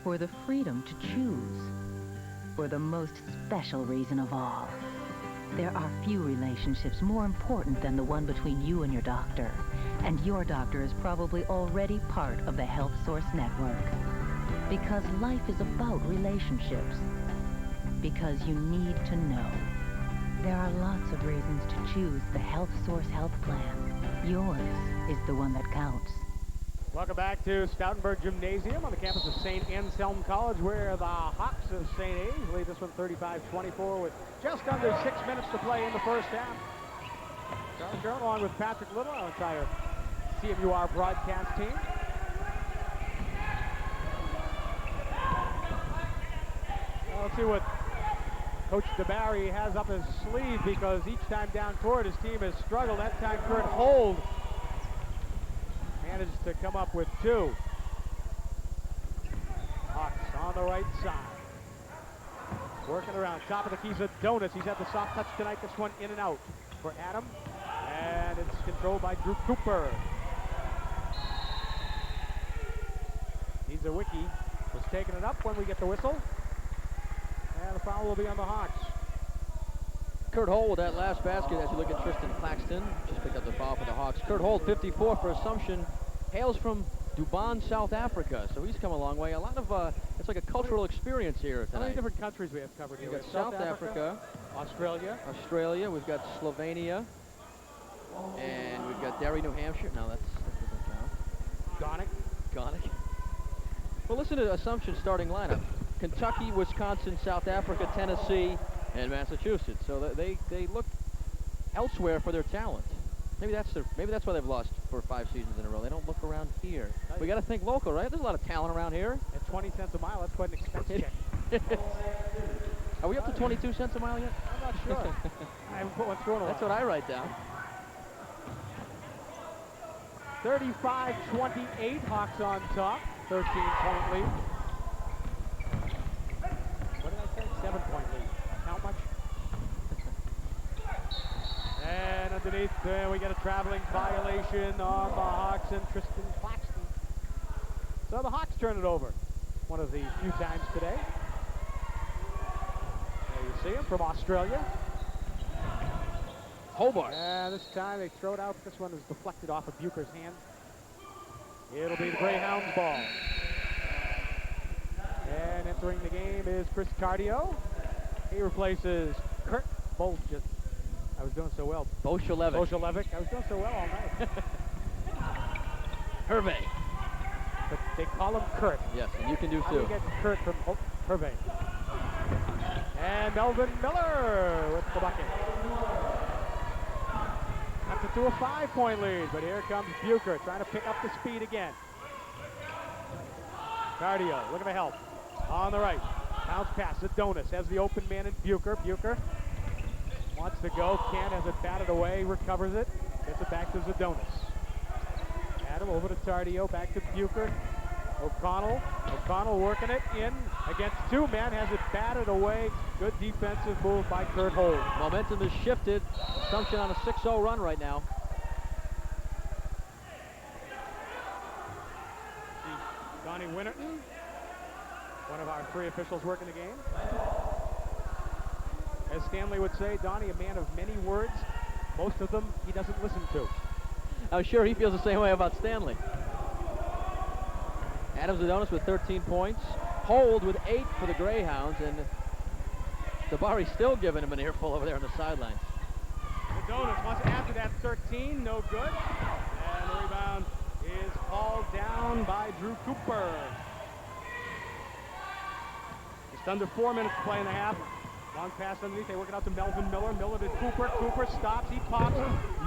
For the freedom to choose. For the most special reason of all. There are few relationships more important than the one between you and your doctor. And your doctor is probably already part of the Health Source Network. Because life is about relationships. Because you need to know. There are lots of reasons to choose the Health Source Health Plan. Yours is the one that counts. Welcome back to Stoutenburg Gymnasium on the campus of St. Anselm College, where the Hawks of St. A's lead this one 35-24 with just under 6 minutes to play in the first half. Charles Sherman along with Patrick Little, our entire CMUR broadcast team. Well, let's see what Coach DeBarry has up his sleeve, because each time down court his team has struggled. That time Kurt Hold managed to come up with 2. Hawks on the right side. Working around, top of the key, Zadonis. He's had the soft touch tonight. This one in and out for Adam. And it's controlled by Drew Cooper. Niedzwiecki was taking it up when we get the whistle. And the foul will be on the Hawks. Kurt Holt with that last basket. As you look at Tristan Claxton, just picked up the foul for the Hawks. Kurt Holt, 54 for Assumption, hails from Durban, South Africa, so he's come a long way. A lot of, it's like a cultural experience here tonight. How many different countries we have covered here? We've got South Africa, Australia, we've got Slovenia, and we've got Derry, New Hampshire. No, that doesn't count. Gonick. Well, listen to Assumption's starting lineup. Kentucky, Wisconsin, South Africa, Tennessee, and Massachusetts. So they look elsewhere for their talent. Maybe that's why they've lost for 5 seasons in a row. They don't look around here. We got to think local, right? There's a lot of talent around here. At 20 cents a mile, that's quite an expense check. Are we up to 22 cents a mile yet? I'm not sure. I haven't put one through in a while. That's what I write down. 35-28, Hawks on top. 13-point lead. What did I say? 7-point lead. How much? And underneath there, we get a traveling violation on the Hawks and Tristan Claxton. So the Hawks turn it over. One of the few times today. There you see him from Australia. Hobart. And this time they throw it out. This one is deflected off of Bucher's hand. It'll be the Greyhounds' ball. And entering the game is Chris Cardio. He replaces Kurt Bolchevik. I was doing so well. Bolshevik. I was doing so well all night. Hervey. But they call him Kurt. Yes, and you can do How too. do you get Kurt from Hervey? And Melvin Miller with the bucket. Up to a 5-point lead, but here comes Bucher trying to pick up the speed again. Cardio looking for help. On the right. Bounce pass. Zadonis has the open man in Bucher. Bucher wants to go. Can't, has it batted away. Recovers it. Gets it back to Zadonis. Adam over to Tardio. Back to Bucher. O'Connell. O'Connell working it in against 2 men. Has it batted away. Good defensive move by Kurt Holt. Momentum is shifted. Assumption on a 6-0 run right now. Donnie Winterton, one of our 3 officials working the game. As Stanley would say, Donnie, a man of many words. Most of them he doesn't listen to. I'm sure he feels the same way about Stanley. Adam Zadonis with 13 points. Hold with 8 for the Greyhounds, and DeBarry still giving him an earful over there on the sidelines. Zadonis wants to add to that 13, no good. And the rebound is hauled down by Drew Cooper. Just under 4 minutes to play in the half. Long pass underneath. They work it out to Melvin Miller. Miller to Cooper. Cooper stops. He pops.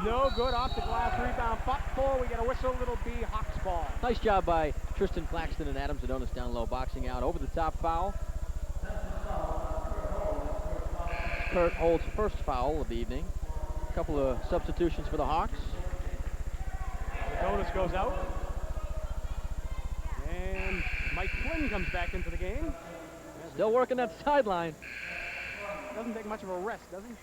No good. Off the glass. Rebound. Fought for. We get a whistle. It'll be Hawks ball. Nice job by Tristan Claxton and Adam Zadonis down low, boxing out. Over the top foul. Kurt holds first foul of the evening. A couple of substitutions for the Hawks. Zadonis goes out. And Mike Flynn comes back into the game. Still working that sideline. Doesn't take much of a rest, does he?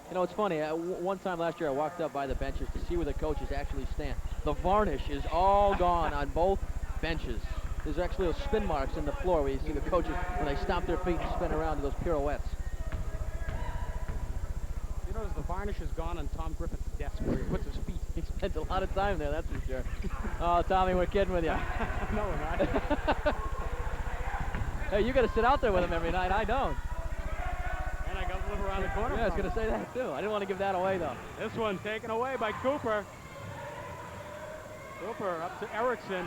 You know, it's funny. One time last year, I walked up by the benches to see where the coaches actually stand. The varnish is all gone on both benches. There's actually those spin marks in the floor where you see the coaches when they stomp their feet and spin around to those pirouettes. You notice the varnish is gone on Tom Griffin's desk where he puts his feet. He spends a lot of time there, that's for sure. Oh, Tommy, we're kidding with you. No, we're not. Hey, you got to sit out there with him every night. I don't. And I got to live around the corner. Yeah, I was going to say that, too. I didn't want to give that away, though. This one taken away by Cooper. Cooper up to Erickson.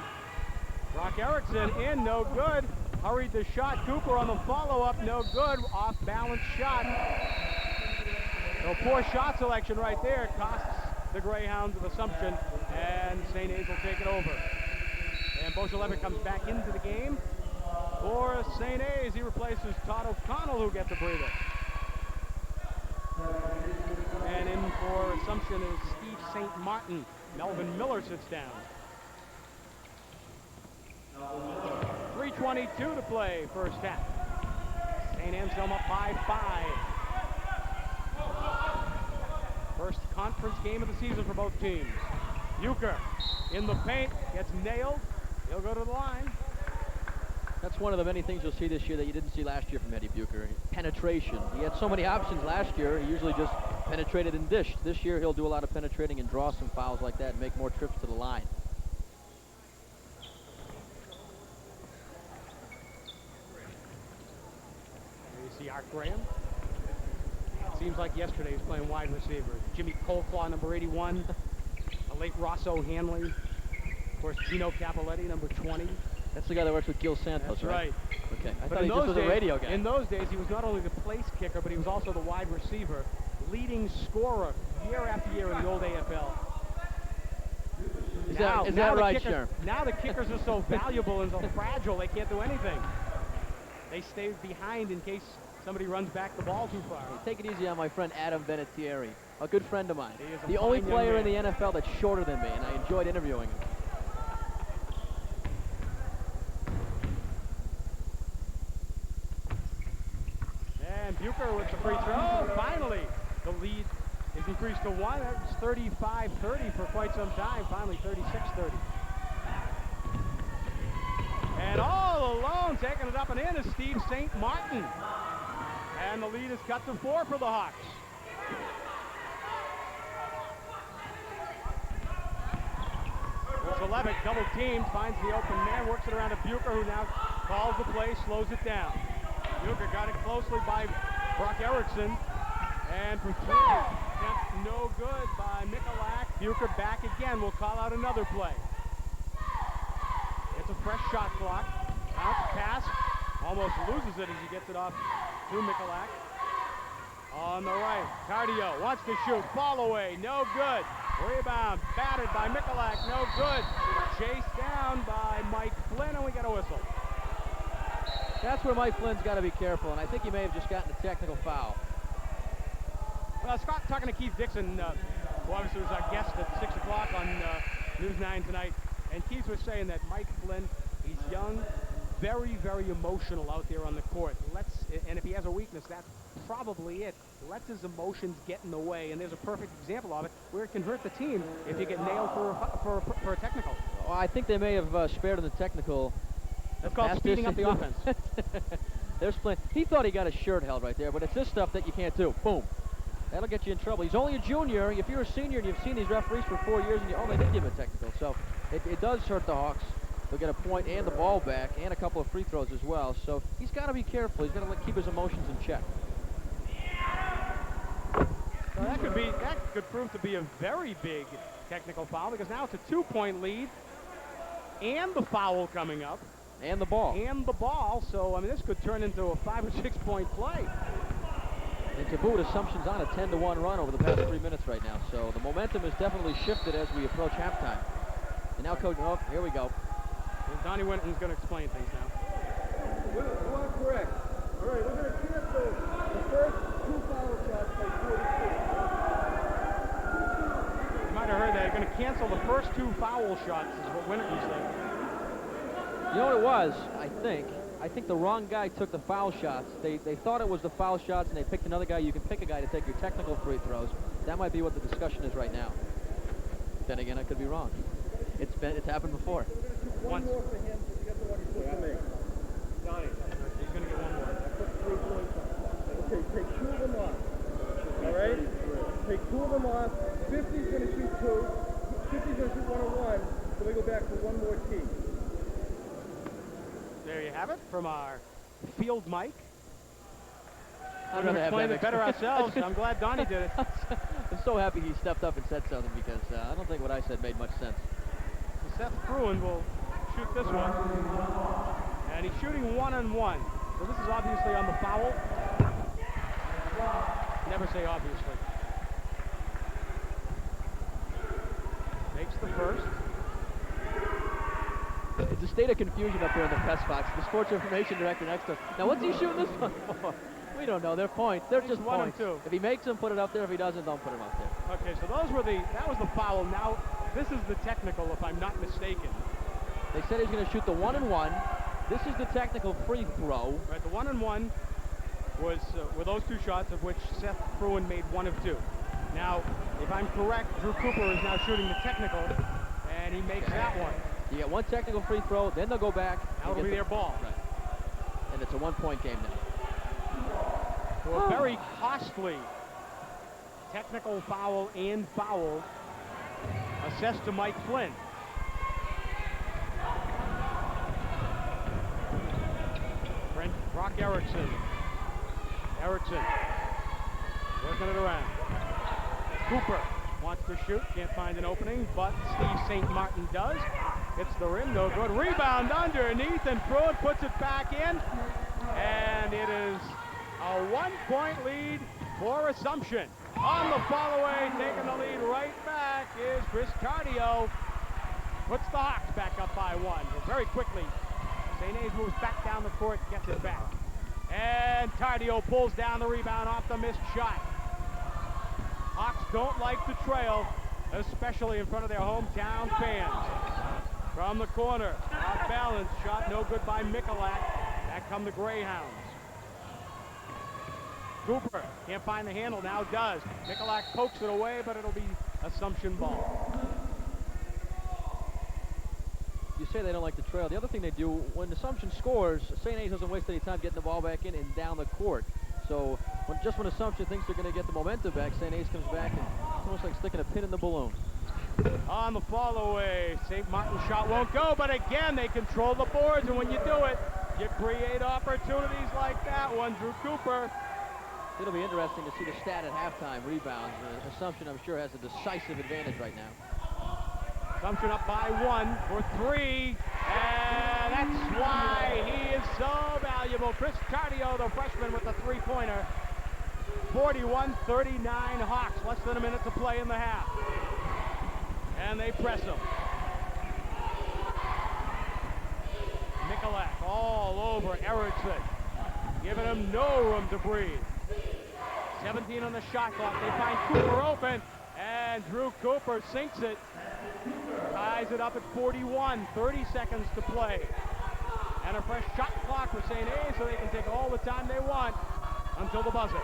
Brock Erickson in, no good. Hurried the shot. Cooper on the follow-up, no good. Off-balance shot. So poor shot selection right there. Costs the Greyhounds of Assumption, and St. A's will take it over. And Boshelevic comes back into the game. For St. A's, he replaces Todd O'Connell, who gets a breather. And in for Assumption is Steve St. Martin. Melvin Miller sits down. 3:22 to play, first half. St. Anselm up 5-5. First conference game of the season for both teams. Bucher in the paint, gets nailed. He'll go to the line. That's one of the many things you'll see this year that you didn't see last year from Eddie Bucher. Penetration. He had so many options last year. He usually just penetrated and dished. This year he'll do a lot of penetrating and draw some fouls like that and make more trips to the line. There you see Art Graham. It seems like yesterday he was playing wide receiver. Jimmy Colclaw, number 81. A late Rosso Hanley. Of course, Gino Capoletti, number 20. That's the guy that works with Gil Santos, That's right? Okay. I But thought he just was a radio guy. In those days, he was not only the place kicker, but he was also the wide receiver, leading scorer year after year in the old AFL. Is that right, Sheriff? Now the kickers are so valuable and so fragile, they can't do anything. They stay behind in case somebody runs back the ball too far. Hey, take it easy on my friend Adam Vinatieri, a good friend of mine. He is a The only fine young player in man. the NFL that's shorter than me, and I enjoyed interviewing him. And Bucher with the free throw. Finally, the lead is increased to 1. That was 35-30 for quite some time. Finally, 36-30. And all alone, taking it up and in, is Steve St. Martin. And the lead is cut to 4 for the Hawks. Levick double teamed, finds the open man, works it around to Bucher, who now calls the play, slows it down. Bucher got it closely by Brock Erickson. And from 3, attempt no good by Michalak. Bucher back again. We'll call out another play. It's a fresh shot clock. Bounce pass. Almost loses it as he gets it off to Michalak. On the right, Cardio wants to shoot. Fall away, no good. Rebound, batted by Michalak, no good. Chased down by Mike Flynn, and we get a whistle. That's where Mike Flynn's got to be careful, and I think he may have just gotten a technical foul. Well, Scott talking to Keith Dixon, who obviously was our guest at 6 o'clock on News 9 tonight, and Keith was saying that Mike Flynn, he's young, very, very emotional out there on the court. And if he has a weakness, that's probably it. Lets his emotions get in the way, and there's a perfect example of it where it can hurt the team if you get nailed for a technical. Well, I think they may have spared him the technical. That's called speeding up the offense. There's plenty. He thought he got his shirt held right there, but it's this stuff that you can't do. Boom. That'll get you in trouble. He's only a junior. If you're a senior and you've seen these referees for 4 years, and they did give him a technical. So it does hurt the Hawks. They'll get a point and the ball back and a couple of free throws as well. So he's got to be careful. He's got to keep his emotions in check. So that could prove to be a very big technical foul, because now it's a 2-point lead and the foul coming up. And the ball. And the ball. So, I mean, this could turn into a 5 or 6 point play. And to boot, Assumption's on a 10-1 run over the past 3 minutes right now. So the momentum has definitely shifted as we approach halftime. And now Coach, oh, here we go. And Donnie Winton's going to explain things now. You are correct. All right, we're going to cancel the first 2 foul shots by 42. You might have heard that. They're going to cancel the first 2 foul shots, is what Winton said. You know what it was, I think? I think the wrong guy took the foul shots. They thought it was the foul shots, and they picked another guy. You can pick a guy to take your technical free throws. That might be what the discussion is right now. Then again, I could be wrong. It's happened before. One more for him to get the one he's supposed to make. Donnie. He's going to get one more. I put 3 points on. Okay, take 2 of them off. All right? Take 2 of them off. 50's going to shoot 2. 50's going to shoot 1 on 1. So we go back for one more tee. There you have it from our field mic. I'd We're rather going to have explain that it better ourselves. I'm glad Donnie did it. I'm so happy he stepped up and said something because I don't think what I said made much sense. So Seth Fruin will shoot this one. And he's shooting 1 on 1. So this is obviously on the foul. Never say obviously. Makes the first. It's a state of confusion up here in the press box. The sports information director next to him. Now, what's he shooting this one for? We don't know. They're points. They're just 1 and points. 2. If he makes them, put it up there. If he doesn't, don't put them up there. Okay, so that was the foul. Now, this is the technical, if I'm not mistaken. They said he's going to shoot the 1 and 1. This is the technical free throw. Right, the 1 and 1 were those 2 shots, of which Seth Fruin made 1 of 2. Now, if I'm correct, Drew Cooper is now shooting the technical, and he makes that one. You get 1 technical free throw, then they'll go back. Now it'll be their ball. Right. And it's a 1-point game now. So a very costly technical foul and foul assessed to Mike Flynn. Brock Erickson. Erickson working it around. Cooper wants to shoot, can't find an opening, but Steve St. Martin does. Hits the rim, no good. Rebound underneath, and Fruin puts it back in. And it is a 1-point lead for Assumption. On the follow-away, taking the lead right back is Chris Cardio. Puts the Hawks back up by 1. But very quickly, St. A's moves back down the court, gets it back. And Cardio pulls down the rebound off the missed shot. Hawks don't like the trail, especially in front of their hometown fans. From the corner, off balance, shot no good by Michalak. Back come the Greyhounds. Cooper can't find the handle, now does. Michalak pokes it away, but it'll be Assumption ball. You say they don't like the trail. The other thing they do, when Assumption scores, St. A's doesn't waste any time getting the ball back in and down the court. So just when Assumption thinks they're going to get the momentum back, St. A's comes back, and it's almost like sticking a pin in the balloon. On the follow-away, St. Martin's shot won't go, but again, they control the boards, and when you do it, you create opportunities like that one. Drew Cooper. It'll be interesting to see the stat at halftime, rebounds. Assumption, I'm sure, has a decisive advantage right now. Assumption up by 1 for 3, and that's why he is so valuable. Chris Cardio, the freshman, with the 3-pointer. 41-39 Hawks, less than a minute to play in the half. And they press him. Michalak all over Erickson, giving him no room to breathe. 17 on the shot clock. They find Cooper open, and Drew Cooper sinks it. Ties it up at 41, 30 seconds to play. And a fresh shot clock for St. A's, so they can take all the time they want until the buzzer.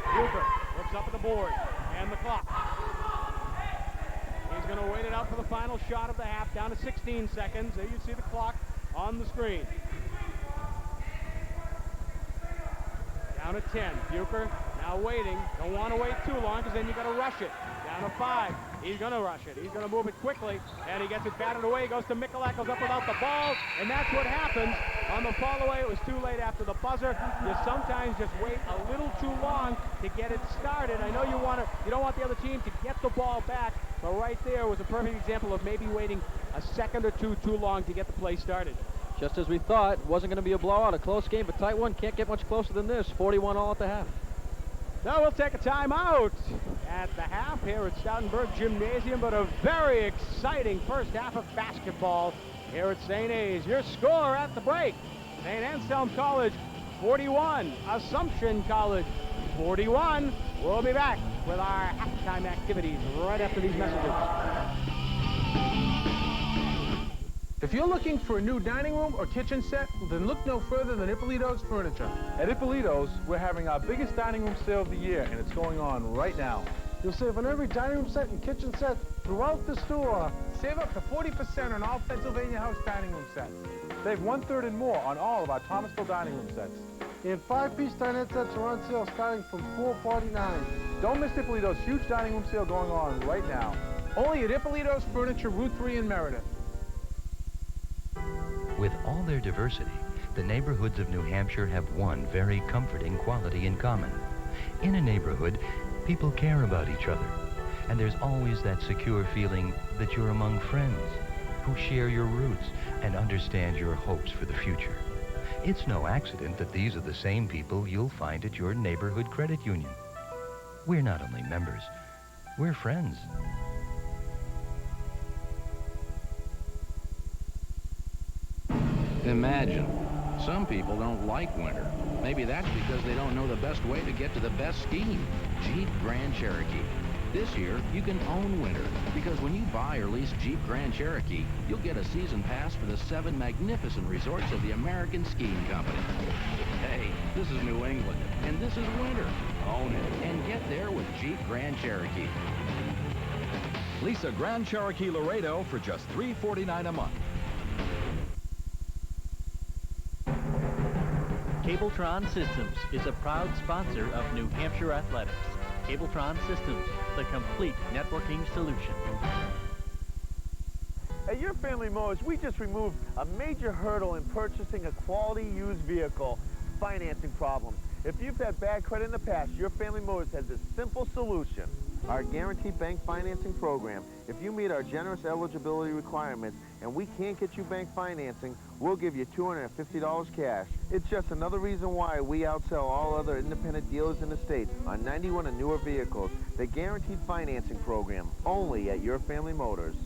Cooper looks up at the board and the clock. He's going to wait it out for the final shot of the half, down to 16 seconds. There you see the clock on the screen. Down to 10. Bucher now waiting. Don't want to wait too long because then you got to rush it. Down to 5. He's going to rush it. He's going to move it quickly, and he gets it batted away. Goes to Michalak, goes up without the ball, and that's what happens on the follow-away. It was too late after the buzzer. You sometimes just wait a little too long to get it started. I know you don't want the other team to get the ball back, but right there was a perfect example of maybe waiting a second or two too long to get the play started. Just as we thought, wasn't going to be a blowout, a close game, but tight one. Can't get much closer than this. 41 all at the half. So we'll take a timeout at the half here at Stoutenburg Gymnasium, but a very exciting first half of basketball here at St. A's. Your score at the break: St. Anselm College 41, Assumption College 41. We'll be back with our halftime activities right after these messages. If you're looking for a new dining room or kitchen set, then look no further than Ippolito's Furniture. At Ippolito's, we're having our biggest dining room sale of the year, and it's going on right now. You'll save on every dining room set and kitchen set throughout the store. Save up to 40% on all Pennsylvania House dining room sets. Save 1/3 and more on all of our Thomasville dining room sets. And 5-piece dinette sets are on sale starting from $4.49. Don't miss Ippolito's huge dining room sale going on right now. Only at Ippolito's Furniture, Route 3 in Meredith. With all their diversity, the neighborhoods of New Hampshire have one very comforting quality in common. In a neighborhood, people care about each other, and there's always that secure feeling that you're among friends who share your roots and understand your hopes for the future. It's no accident that these are the same people you'll find at your neighborhood credit union. We're not only members, we're friends. Imagine, some people don't like winter. Maybe that's because they don't know the best way to get to the best skiing. Jeep Grand Cherokee. This year, you can own winter, because when you buy or lease Jeep Grand Cherokee, you'll get a season pass for the 7 magnificent resorts of the American Skiing Company. Hey, this is New England, and this is winter. Own it, and get there with Jeep Grand Cherokee. Lease a Grand Cherokee Laredo for just $349 a month. Cabletron Systems is a proud sponsor of New Hampshire Athletics. Cabletron Systems, the complete networking solution. At Your Family Motors, we just removed a major hurdle in purchasing a quality used vehicle: financing problems. If you've had bad credit in the past, Your Family Motors has a simple solution. Our guaranteed bank financing program. If you meet our generous eligibility requirements and we can't get you bank financing, we'll give you $250 cash. It's just another reason why we outsell all other independent dealers in the state on 91 and newer vehicles. The guaranteed financing program, only at Your Family Motors.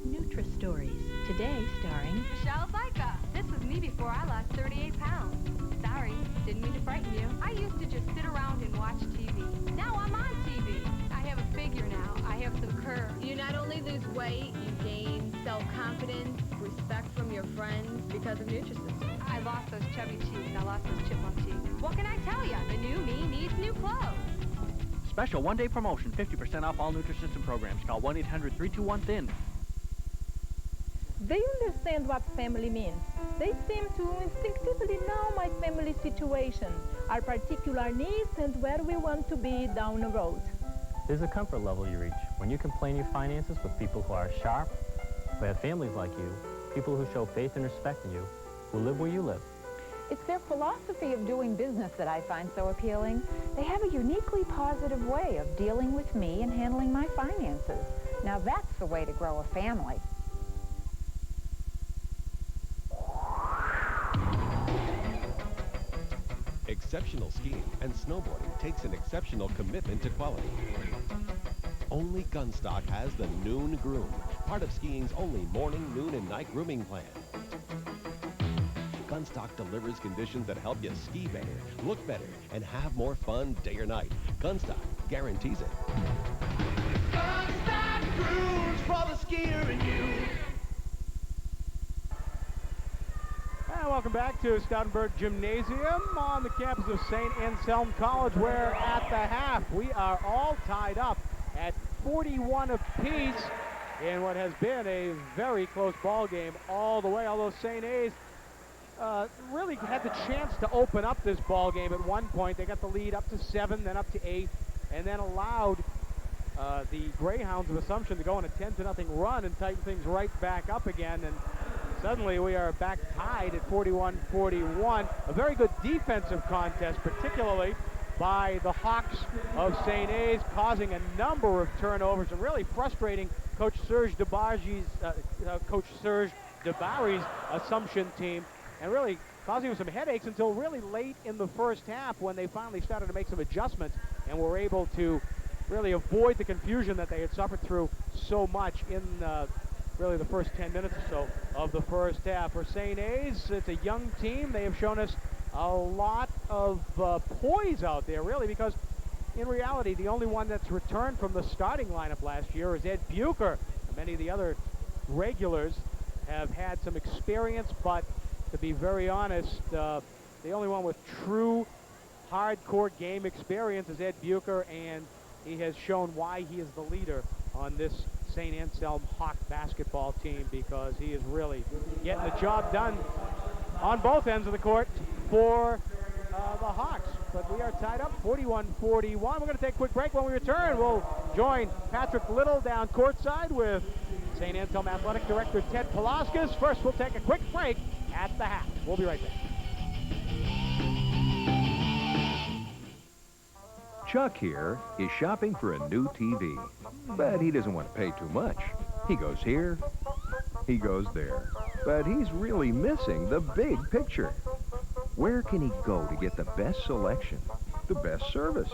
Nutri-Stories, today starring Michelle Zyka. This was me before I lost 38 pounds. Sorry, didn't mean to frighten you. I used to just sit around and watch TV. Now I'm on TV. I have a figure now. I have some curves. You not only lose weight, you gain self-confidence, respect from your friends because of Nutrisystem. I lost those chubby cheeks. I lost those chipmunk cheeks. What can I tell you? The new me needs new clothes. Special one-day promotion, 50% off all Nutrisystem programs. Call 1-800-321-THIN. They understand what family means. They seem to instinctively know my family situation, our particular needs, and where we want to be down the road. There's a comfort level you reach when you can plan your finances with people who are sharp, who have families like you, people who show faith and respect in you, who live where you live. It's their philosophy of doing business that I find so appealing. They have a uniquely positive way of dealing with me and handling my finances. Now that's the way to grow a family. Exceptional skiing and snowboarding takes an exceptional commitment to quality. Only Gunstock has the Noon Groom, part of skiing's only morning, noon, and night grooming plan. Gunstock delivers conditions that help you ski better, look better, and have more fun day or night. Gunstock guarantees it. Gunstock grooms for the skier in you. And welcome back to Stoutenburg Gymnasium on the campus of St. Anselm College, where at the half we are all tied up at 41 apiece in what has been a very close ball game all the way, although St. A's really had the chance to open up this ball game at one point. They got the lead up to 7, then up to 8, and then allowed the Greyhounds of Assumption to go on a 10-0 run and tighten things right back up again. And suddenly we are back tied at 41-41. A very good defensive contest, particularly by the Hawks of St. A's, causing a number of turnovers and really frustrating Coach Serge Debargy's, Coach Serge DeBarry's Assumption team, and really causing them some headaches until really late in the first half when they finally started to make some adjustments and were able to really avoid the confusion that they had suffered through so much in really the first 10 minutes or so of the first half. For St. A's, it's a young team. They have shown us a lot of poise out there, really, because in reality, the only one that's returned from the starting lineup last year is Ed Bucher. Many of the other regulars have had some experience, but to be very honest, the only one with true hardcore game experience is Ed Bucher, and he has shown why he is the leader on this St. Anselm Hawk basketball team, because he is really getting the job done on both ends of the court for the Hawks. But we are tied up 41-41. We're going to take a quick break. When we return, we'll join Patrick Little down courtside with St. Anselm Athletic Director Ted Palauskas. First, we'll take a quick break at the half. We'll be right back. Chuck here is shopping for a new TV, but he doesn't want to pay too much. He goes here, he goes there, but he's really missing the big picture. Where can he go to get the best selection, the best service,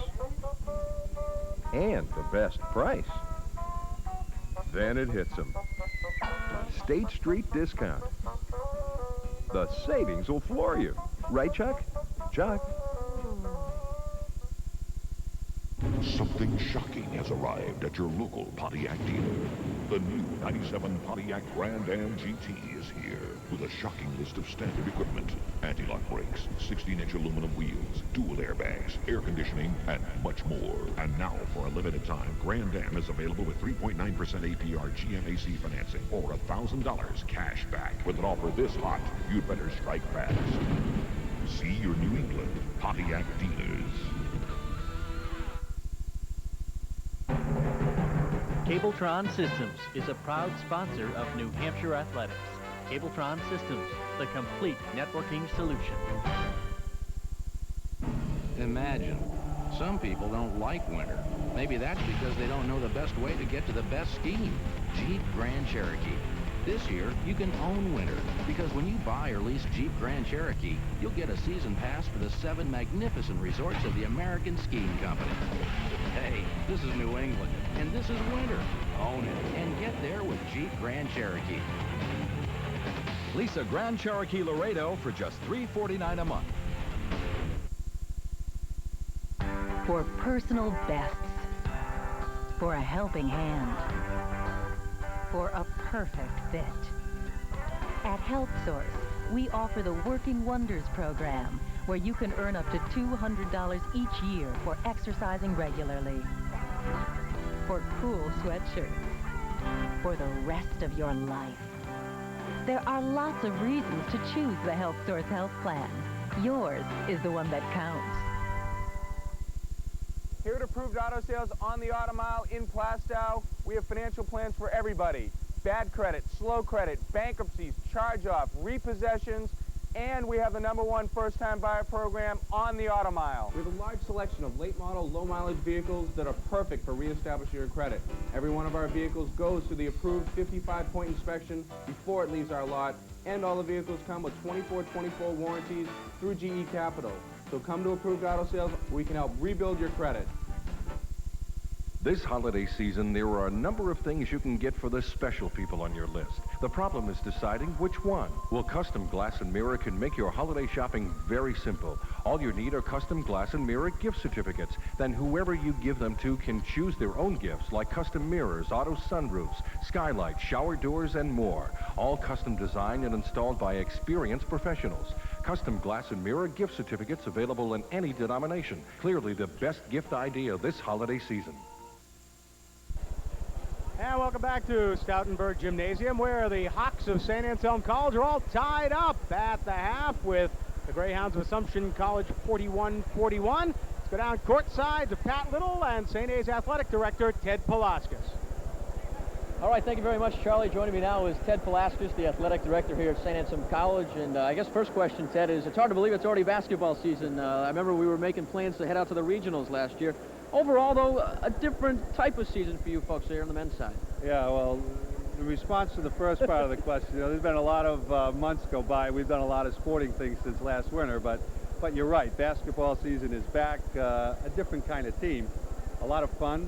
and the best price? Then it hits him. State Street Discount. The savings will floor you. Right, Chuck? Chuck? Something shocking has arrived at your local Pontiac dealer. The new 97 Pontiac Grand Am GT is here with a shocking list of standard equipment. Anti-lock brakes, 16-inch aluminum wheels, dual airbags, air conditioning, and much more. And now, for a limited time, Grand Am is available with 3.9% APR GMAC financing or $1,000 cash back. With an offer this hot, you'd better strike fast. See your New England Pontiac dealers. Cabletron Systems is a proud sponsor of New Hampshire Athletics. Cabletron Systems, the complete networking solution. Imagine, some people don't like winter. Maybe that's because they don't know the best way to get to the best skiing. Jeep Grand Cherokee. This year, you can own winter, because when you buy or lease Jeep Grand Cherokee, you'll get a season pass for the 7 magnificent resorts of the American Skiing Company. Hey, this is New England, and this is winter. Own it, and get there with Jeep Grand Cherokee. Lease a Grand Cherokee Laredo for just $349 a month. For personal bests. For a helping hand. For a perfect fit. At HealthSource, we offer the Working Wonders program, where you can earn up to $200 each year for exercising regularly. For cool sweatshirts. For the rest of your life. There are lots of reasons to choose the HealthSource Health Plan. Yours is the one that counts. Here at Approved Auto Sales on the Auto Mile in Plastow, we have financial plans for everybody. Bad credit, slow credit, bankruptcies, charge-off, repossessions, and we have the #1 first-time buyer program on the Auto Mile. We have a large selection of late-model, low-mileage vehicles that are perfect for reestablishing your credit. Every one of our vehicles goes through the approved 55-point inspection before it leaves our lot, and all the vehicles come with 24/24 warranties through GE Capital. So come to Approved Auto Sales, we can help rebuild your credit. This holiday season, there are a number of things you can get for the special people on your list. The problem is deciding which one. Well, Custom Glass and Mirror can make your holiday shopping very simple. All you need are Custom Glass and Mirror gift certificates. Then whoever you give them to can choose their own gifts, like custom mirrors, auto sunroofs, skylights, shower doors, and more. All custom designed and installed by experienced professionals. Custom Glass and Mirror gift certificates available in any denomination. Clearly the best gift idea this holiday season. And welcome back to Stoutenburg Gymnasium, where the Hawks of St. Anselm College are all tied up at the half with the Greyhounds of Assumption College 41-41. Let's go down courtside to Pat Little and St. A's Athletic Director Ted Palauskas. All right, thank you very much, Charlie. Joining me now is Ted Palauskas, the Athletic Director here at St. Anselm College. And I guess first question, Ted, is it's hard to believe it's already basketball season. I remember we were making plans to head out to the regionals last year. Overall, though, a different type of season for you folks here on the men's side. Yeah, well, in response to the first part of the question, there's been a lot of months go by. We've done a lot of sporting things since last winter, but you're right. Basketball season is back. A different kind of team, a lot of fun,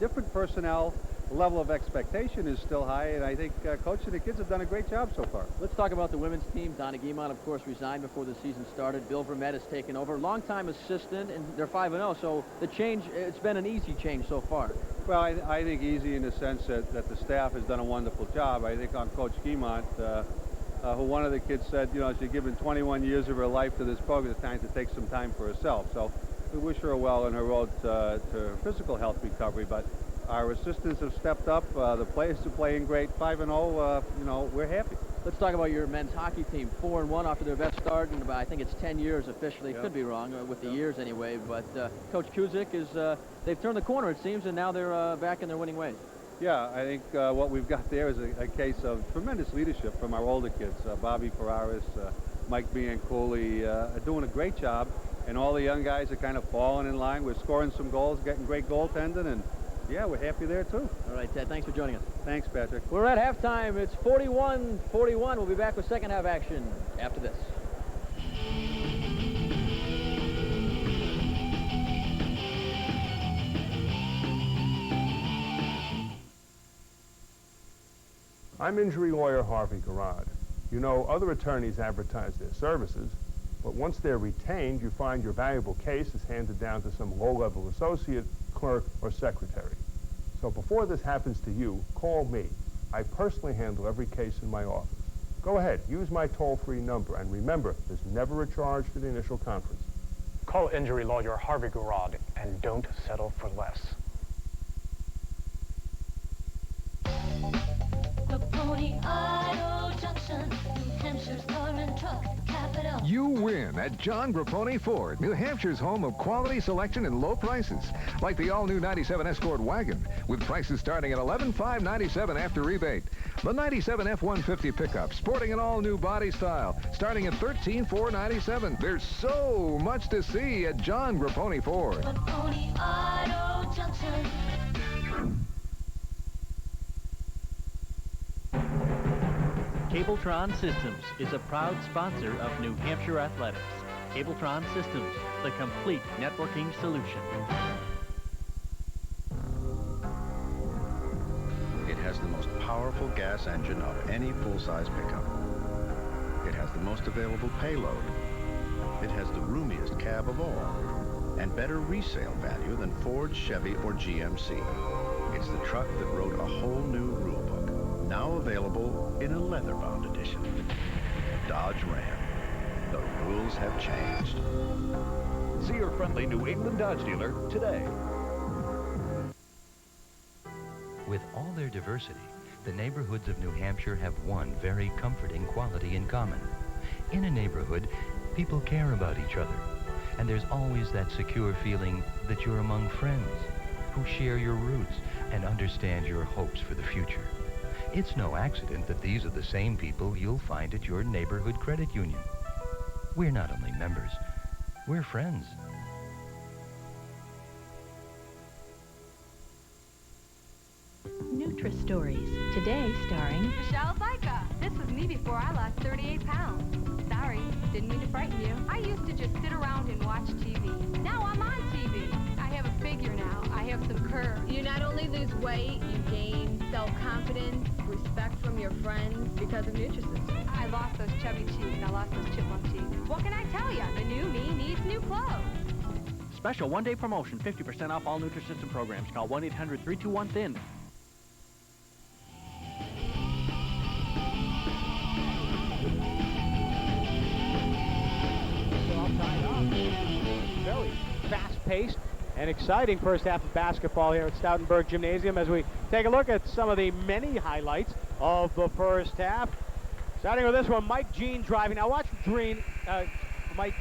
different personnel. The level of expectation is still high, and I think Coach and the kids have done a great job so far. Let's talk about the women's team. Donna Guimont, of course, resigned before the season started. Bill Vermette has taken over. Longtime assistant, and they're 5-0, so the change, it's been an easy change so far. Well, I think easy in the sense that the staff has done a wonderful job. I think on Coach Guimont, who one of the kids said, she's given 21 years of her life to this program, it's time to take some time for herself. So we wish her well in her road to physical health recovery, but our assistants have stepped up. The players are playing great. 5-0, we're happy. Let's talk about your men's hockey team. 4-1 after their best start in about, I think it's 10 years officially. Yep. Could be wrong with the years anyway. But Coach Kuzik is, they've turned the corner, it seems, and now they're back in their winning ways. Yeah, I think what we've got there is a case of tremendous leadership from our older kids. Bobby Ferraris, Mike Bianculi are doing a great job, and all the young guys are kind of falling in line. We're scoring some goals, getting great goaltending, and yeah, we're happy there, too. All right, Ted, thanks for joining us. Thanks, Patrick. We're at halftime. It's 41-41. We'll be back with second half action after this. I'm injury lawyer Harvey Garrod. Other attorneys advertise their services, but once they're retained, you find your valuable case is handed down to some low-level associate, clerk, or secretary. So before this happens to you, call me. I personally handle every case in my office. Go ahead, use my toll-free number, and remember, there's never a charge for the initial conference. Call injury lawyer Harvey Garrod and don't settle for less. Pony Auto Junction, New Hampshire's car and truck capital. You win at John Grapponi Ford, New Hampshire's home of quality selection and low prices. Like the all-new 97 Escort wagon, with prices starting at $11,597 after rebate. The 97 F-150 pickup, sporting an all-new body style, starting at $13,497. There's so much to see at John Grapponi Ford. Pony Auto Junction. Cabletron Systems is a proud sponsor of New Hampshire Athletics. Cabletron Systems, the complete networking solution. It has the most powerful gas engine of any full-size pickup. It has the most available payload. It has the roomiest cab of all, and better resale value than Ford, Chevy, or GMC. It's the truck that wrote a whole new rule book. Now available in a leather-bound edition. Dodge Ram. The rules have changed. See your friendly New England Dodge dealer today. With all their diversity, the neighborhoods of New Hampshire have one very comforting quality in common. In a neighborhood, people care about each other, and there's always that secure feeling that you're among friends who share your roots and understand your hopes for the future. It's no accident that these are the same people you'll find at your neighborhood credit union. We're not only members, we're friends. Nutri-Stories, today starring Michelle Zyka. This was me before I lost 38 pounds. Sorry, didn't mean to frighten you. I used to just sit around and watch TV. Now I'm on TV. I have a figure now. I have some curves. You not only lose weight, you gain self-confidence, respect from your friends because of Nutrisystem. I lost those chubby cheeks. I lost those chipmunk cheeks. What can I tell you? The new me needs new clothes. Special one-day promotion, 50% off all Nutrisystem programs. Call 1-800-321-THIN. Very fast-paced and exciting first half of basketball here at Stoutenburg Gymnasium as we take a look at some of the many highlights of the first half. Starting with this one, Mike Jean driving. Now watch Mike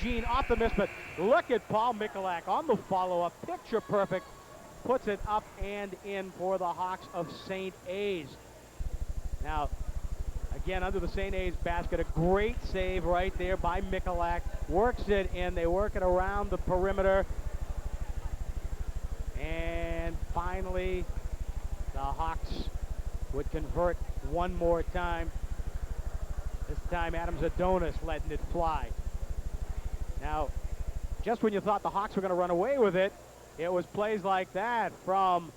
Jean off the miss, but look at Paul Mikulak on the follow-up. Picture perfect. Puts it up and in for the Hawks of St. A's. Now, again, under the St. A's basket, a great save right there by Mikulak. Works it in. They work it around the perimeter. And finally, the Hawks would convert one more time. This time Adams Adonis letting it fly. Now, just when you thought the Hawks were going to run away with it, it was plays like that from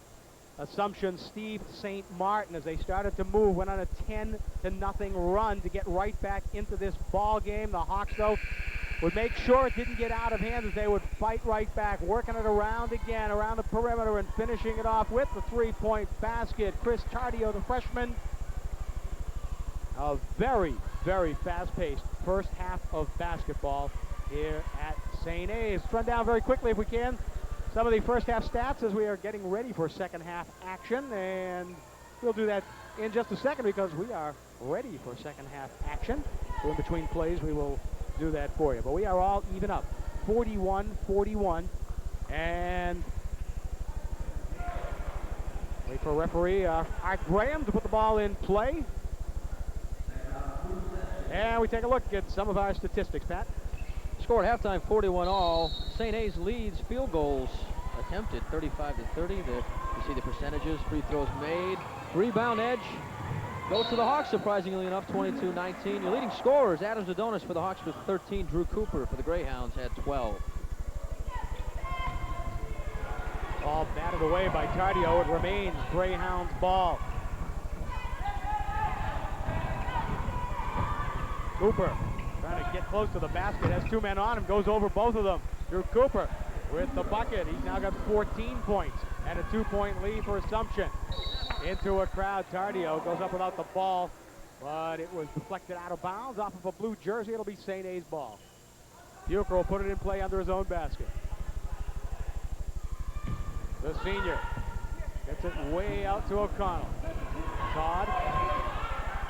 Assumption Steve St. Martin as they started to move, went on a 10-0 run to get right back into this ball game. The Hawks, though, would make sure it didn't get out of hand as they would fight right back, working it around again, around the perimeter and finishing it off with the three-point basket. Chris Tardio, the freshman. A very, very fast-paced first half of basketball here at St. A's. Let's run down very quickly, if we can, some of the first half stats as we are getting ready for second half action, and we'll do that in just a second because we are ready for second half action. So in between plays, we will do that for you. But we are all even up, 41-41, and wait for referee Art Graham to put the ball in play. And we take a look at some of our statistics, Pat. Score at halftime, 41-all. St. A's leads field goals attempted, 35-30. You see the percentages, free throws made. Rebound edge goes to the Hawks, surprisingly enough, 22-19. Your leading scorers, Adams Adonis for the Hawks with 13. Drew Cooper for the Greyhounds had 12. Ball batted away by Tardio. It remains Greyhounds ball. Cooper trying to get close to the basket, has two men on him, goes over both of them. Drew Cooper with the bucket. He's now got 14 points and a 2-point lead for Assumption. Into a crowd, Tardio goes up without the ball, but it was deflected out of bounds off of a blue jersey. It'll be St. A's ball. Bucher will put it in play under his own basket. The senior gets it way out to O'Connell. Todd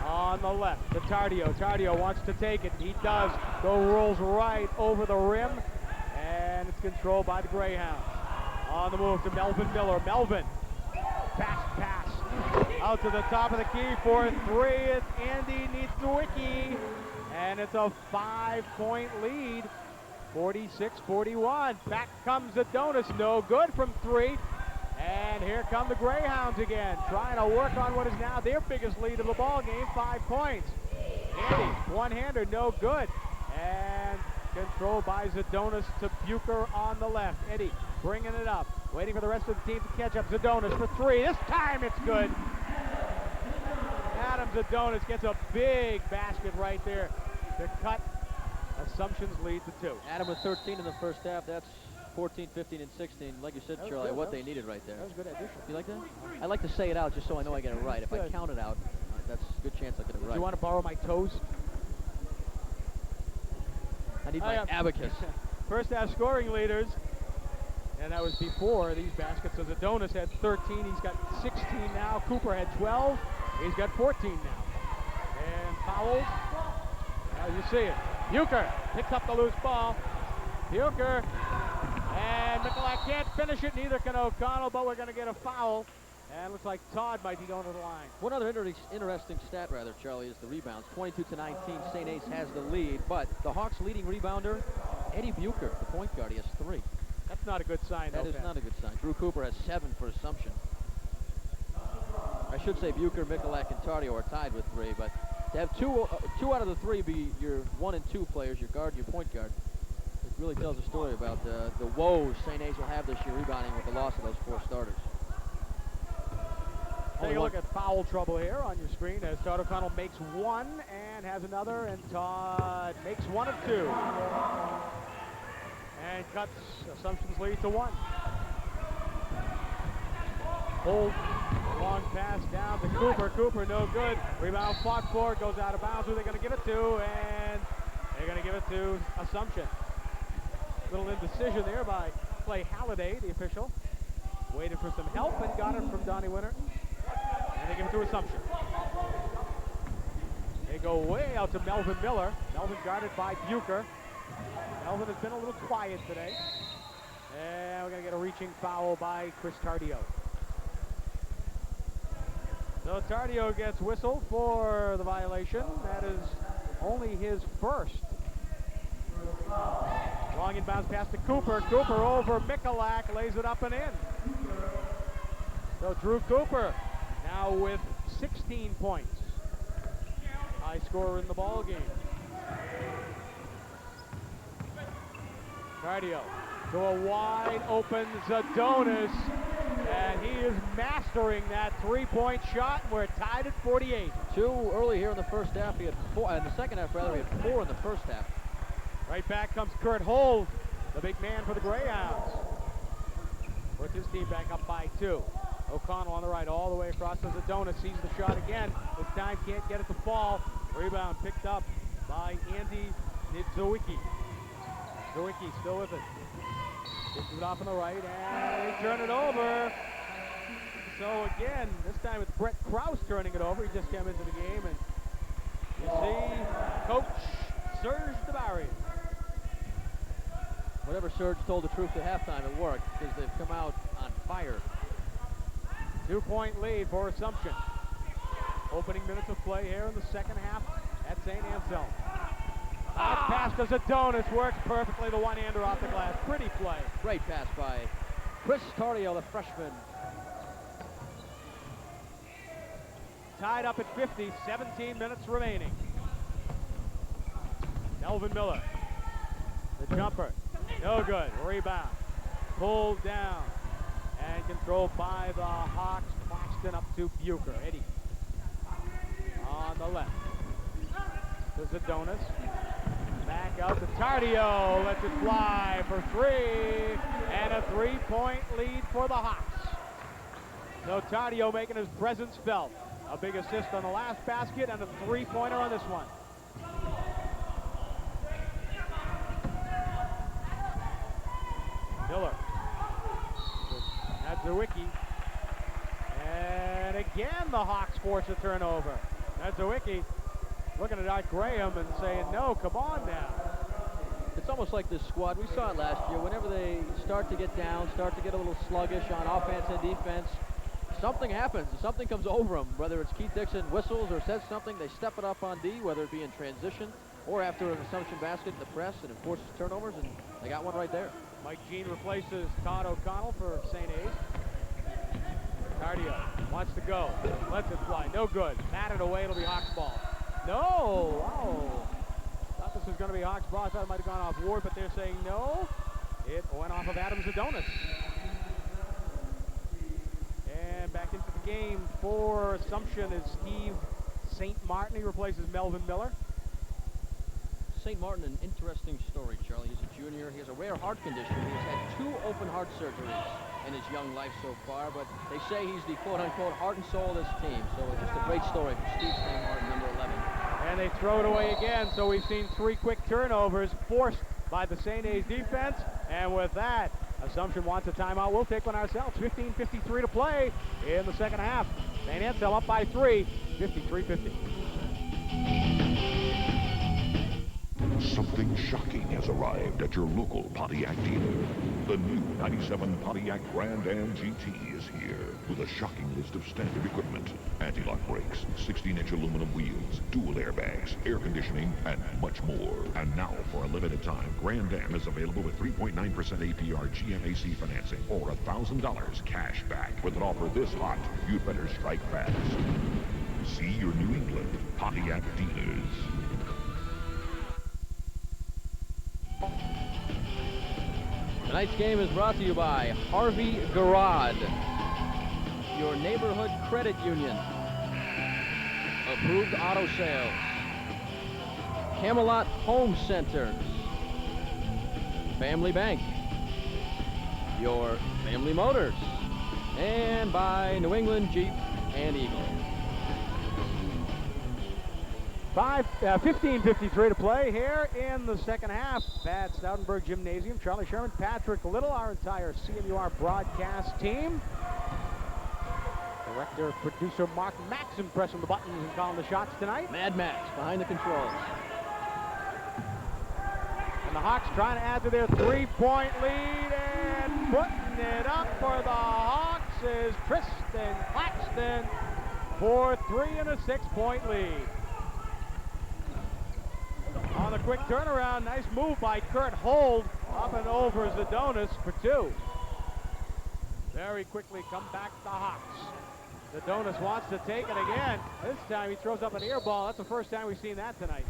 on the left to Tardio. Tardio wants to take it. He does. Rolls right over the rim, and it's controlled by the Greyhounds. On the move to Melvin Miller. Melvin, fast pass out to the top of the key for three. It's Andy Niedzwiecki, and it's a 5-point lead, 46-41. Back comes Adonis, no good from three. And here come the Greyhounds again, trying to work on what is now their biggest lead of the ball game, 5 points. Andy, one-hander, no good. And controlled by Zadonis to Bucher on the left. Eddie bringing it up, waiting for the rest of the team to catch up. Zadonis for three. This time it's good. Adam Zadonis gets a big basket right there to cut Assumption's lead to 2. Adam with 13 in the first half. That's 14, 15, and 16. Like you said, Charlie, what they needed right there. That was a good addition. You like that? I like to say it out just so I know I get it right. If I count it out, that's a good chance I'll get it right. Do you want to borrow my toes? I need my abacus. First half scoring leaders, and that was before these baskets. So Zadonis had 13. He's got 16 now. Cooper had 12. He's got 14 now. And fouls. Now you see it. Bucher picks up the loose ball. Bucher. And Michalak can't finish it, neither can O'Connell, but we're going to get a foul. And looks like Todd might be going to the line. One other interesting stat, Charlie, is the rebounds. 22-19, St. A's has the lead, but the Hawks' leading rebounder, Eddie Bucher, the point guard, he has 3. That's not a good sign, That is not a good sign. Drew Cooper has 7 for Assumption. I should say Bucher, Michalak, and Tardio are tied with 3, but to have two out of the 3 be your 1 and 2 players, your guard and your point guard, it really tells a story about the woes St. A's will have this year rebounding with the loss of those 4 starters. Take a look at foul trouble here on your screen as Todd O'Connell makes 1 and has another, and Todd makes 1 of 2. And cuts Assumption's lead to 1. Hold, long pass down to Cooper. Cooper, no good. Rebound fought for, goes out of bounds. Who are they going to give it to? And they're going to give it to Assumption. Little indecision there by Clay Halliday, the official. Waited for some help and got it from Donnie Winter. And they give it to Assumption. They go way out to Melvin Miller. Melvin guarded by Bucher. Melvin has been a little quiet today. And we're going to get a reaching foul by Chris Tardio. So Tardio gets whistled for the violation. That is only his first. Long inbounds pass to Cooper. Cooper over Michalak, lays it up and in. So Drew Cooper now with 16 points. High scorer in the ball game. Cardio to a wide open Zadonis, and he is mastering that three-point shot. We're tied at 48. 2 early here in the first half. He had 4 in the second half. Rather, he had 4 in the first half. Right back comes Kurt Holt, the big man for the Greyhounds. Puts his team back up by 2. O'Connell on the right, all the way across to Zadonis. Sees the shot again. This time can't get it to fall. Rebound picked up by Andy Niedzwiecki. Niedzwiecki still with it. Gets it off on the right, and they turn it over. So again, this time it's Brett Krause turning it over. He just came into the game, and you see Coach Serge DeBarry. Whatever Serge told the troops at halftime, it worked because they've come out on fire. 2-point lead for Assumption. Opening minutes of play here in the second half at St. Anselm. Pass to Zadonis, works perfectly, the one-hander off the glass. Pretty play. Great pass by Chris Tardio, the freshman. Tied up at 50, 17 minutes remaining. Melvin Miller, the jumper, no good. Rebound, pulled down, and controlled by the Hawks. Claxton up to Bucher. Eddie on the left. To Zadonis. Back out to Tardio. Lets it fly for 3. And a 3-point lead for the Hawks. So Tardio making his presence felt. A big assist on the last basket and a 3-pointer on this one. Miller. Niedzwiecki. And again the Hawks force a turnover. Niedzwiecki looking at Art Graham and saying, no, come on now. It's almost like this squad. We saw it last year. Whenever they start to get down, start to get a little sluggish on offense and defense, something happens. Something comes over them. Whether it's Keith Dixon whistles or says something, they step it up on D, whether it be in transition or after an Assumption basket in the press, and it forces turnovers, and they got one right there. Mike Jean replaces Todd O'Connell for St. A's. Cardio wants to go. Lets it fly. No good. Batted away. It'll be Hawks ball. No. Oh. Thought this was going to be Hawks ball. I thought it might have gone off Ward, but they're saying no. It went off of Adam Zadonis. And back into the game for Assumption is Steve St. Martin. He replaces Melvin Miller. St. Martin, an interesting story, Charlie. He's a junior. He has a rare heart condition. He has had 2 open heart surgeries in his young life so far, but they say he's the quote-unquote heart and soul of this team. So it's just a great story for Steve St. Martin, number 11. And they throw it away again, so we've seen 3 quick turnovers forced by the St. A's defense. And with that, Assumption wants a timeout. We'll take one ourselves. 15:53 to play in the second half. St. Anselm up by 3, 53-50. Something shocking has arrived at your local Pontiac dealer. The new 97 Pontiac Grand Am GT is here with a shocking list of standard equipment. Anti-lock brakes, 16-inch aluminum wheels, dual airbags, air conditioning, and much more. And now, for a limited time, Grand Am is available with 3.9% APR GMAC financing or $1,000 cash back. With an offer this hot, you'd better strike fast. See your New England Pontiac dealers. Tonight's game is brought to you by Harvey Garrod, your neighborhood credit union. Approved auto sales. Camelot Home Centers. Family Bank. Your Family Motors. And by New England Jeep and Eagle. 15:53 to play here in the second half at Stoutenburg Gymnasium. Charlie Sherman, Patrick Little, our entire CMUR broadcast team. Director, producer Mark Maxson pressing the buttons and calling the shots tonight. Mad Max behind the controls. And the Hawks trying to add to their 3-point lead, and putting it up for the Hawks is Tristan Claxton for 3 and a 6-point lead. On the quick turnaround, nice move by Kurt Hold, up and over Zadonis for 2. Very quickly come back the Hawks. Adonis wants to take it again. This time he throws up an air ball. That's the first time we've seen that tonight.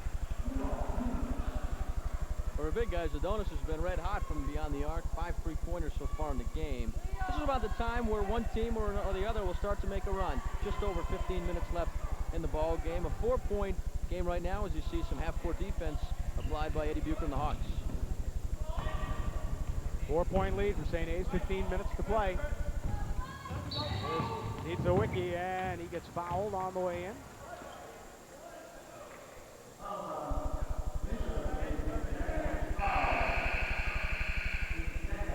For a big guy, Adonis has been red hot from beyond the arc. 5 3-pointers so far in the game. This is about the time where one team or the other will start to make a run. Just over 15 minutes left in the ball game. A 4-point game right now as you see some half-court defense applied by Eddie Bucher and the Hawks. 4-point lead for St. A's, 15 minutes to play. Needs a wiki, and he gets fouled on the way in.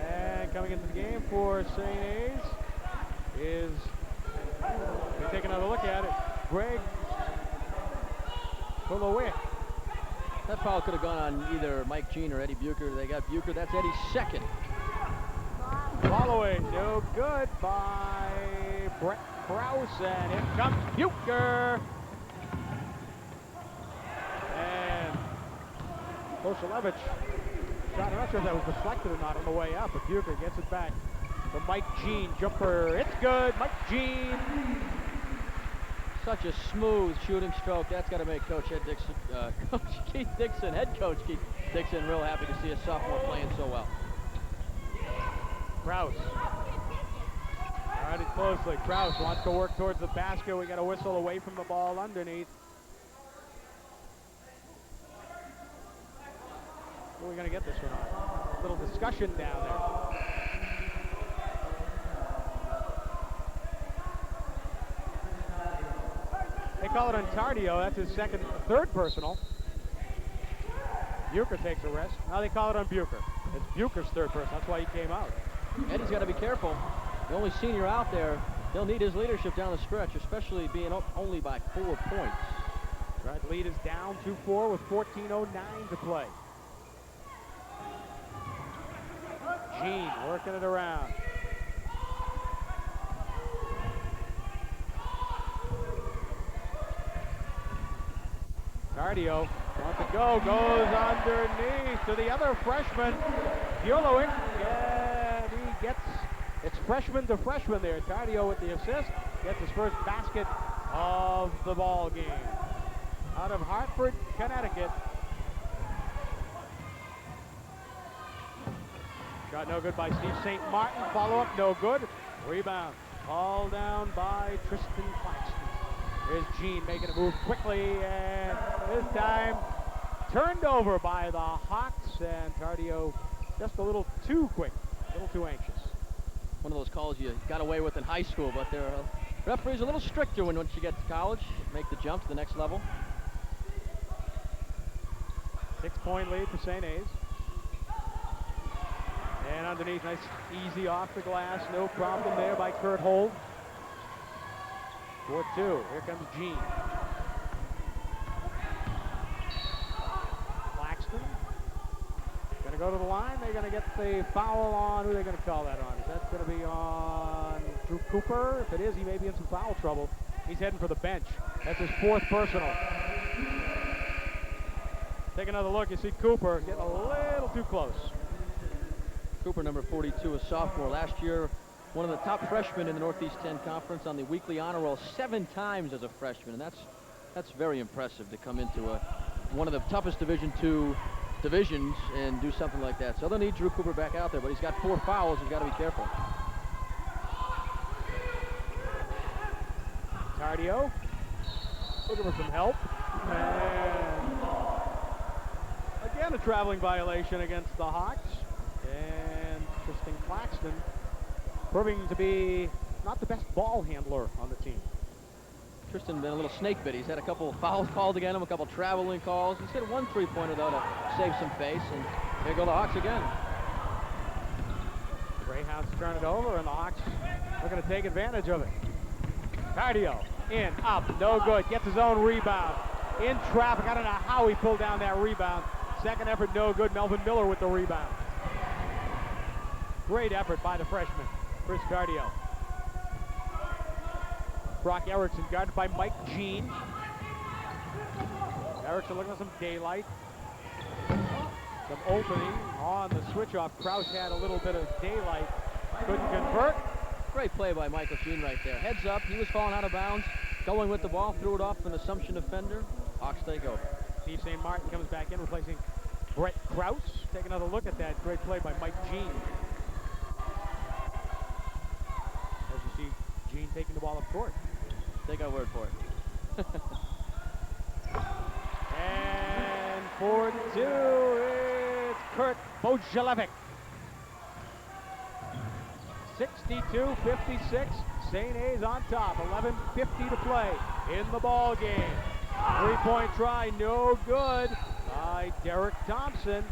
And coming into the game for St. A's is, we take another look at it, Greg Pulawick. That foul could have gone on either Mike Jean or Eddie Bucher. They got Bucher. That's Eddie's second. Following, no good by Brett Krause, and in comes Bucher. And Kosalevich shot, I'm not sure if that was deflected or not on the way up, but Bucher gets it back to Mike Jean. Jumper, it's good, Mike Jean. Such a smooth shooting stroke. That's got to make Coach Head Dixon, Coach Keith Dixon, head coach Keith Dixon, real happy to see a sophomore playing so well. Krause. Guarded closely. Krause wants to work towards the basket. We got a whistle away from the ball underneath. Who are we going to get this one on? A little discussion down there. They call it on Tardio. That's his third personal. Bucher takes a rest. Now they call it on Bucher. It's Bucher's third personal. That's why he came out. Eddie's got to be careful. The only senior out there, they'll need his leadership down the stretch, especially being up only by 4 points. Right, lead is down 2-4 with 14:09 to play. Jean working it around. Cardio wants to go, goes underneath to the other freshman, Bulowick, and he gets, it's freshman to freshman there. Cardio with the assist, gets his first basket of the ball game. Out of Hartford, Connecticut. Shot no good by Steve St. Martin, follow-up no good. Rebound, all down by Tristan Claxton. Here's Jean making a move quickly, and this time turned over by the Hawks, and Tardio just a little too quick, a little too anxious. One of those calls you got away with in high school, but their referees a little stricter once you get to college, make the jump to the next level. 6-point lead for St. A's. And underneath, nice easy off the glass, no problem there by Kurt Holt. 4-2, here comes Jean. Claxton, gonna go to the line, they're gonna get the foul on, who are they gonna call that on? Is that gonna be on Drew Cooper? If it is, he may be in some foul trouble. He's heading for the bench. That's his 4th personal. Take another look, you see Cooper getting a little too close. Cooper, number 42, a sophomore. Last year, one of the top freshmen in the Northeast 10 Conference on the weekly honor roll 7 times as a freshman, and that's very impressive to come into one of the toughest Division II divisions and do something like that. So they'll need Drew Cooper back out there, but he's got 4 fouls. He's got to be careful. Cardio looking for some help, and again a traveling violation against the Hawks. And Tristan Claxton proving to be not the best ball handler on the team. Tristan been a little snake bit. He's had a couple of fouls called against him, a couple traveling calls. He's hit 1 3-pointer though to save some face, and here go the Hawks again. The Greyhounds turn it over, and the Hawks are going to take advantage of it. Cardio in, up, no good. Gets his own rebound. In traffic, I don't know how he pulled down that rebound. Second effort, no good. Melvin Miller with the rebound. Great effort by the freshman, Chris Cardio. Brock Erickson guarded by Mike Jean. Erickson looking at some daylight. Some opening on the switch off. Krause had a little bit of daylight. Couldn't convert. Great play by Michael Jean right there. Heads up, he was falling out of bounds, going with the ball, threw it off an assumption defender. Hawks take over. Steve St. Martin comes back in, replacing Brett Krause. Take another look at that great play by Mike Jean. As you see, Jean taking the ball up court. Take our word for it. And for two, it's Kurt Bojelevic. 62-56, St. A's on top. 11:50 to play in the ball game. Three-point try, no good by Derek Thompson.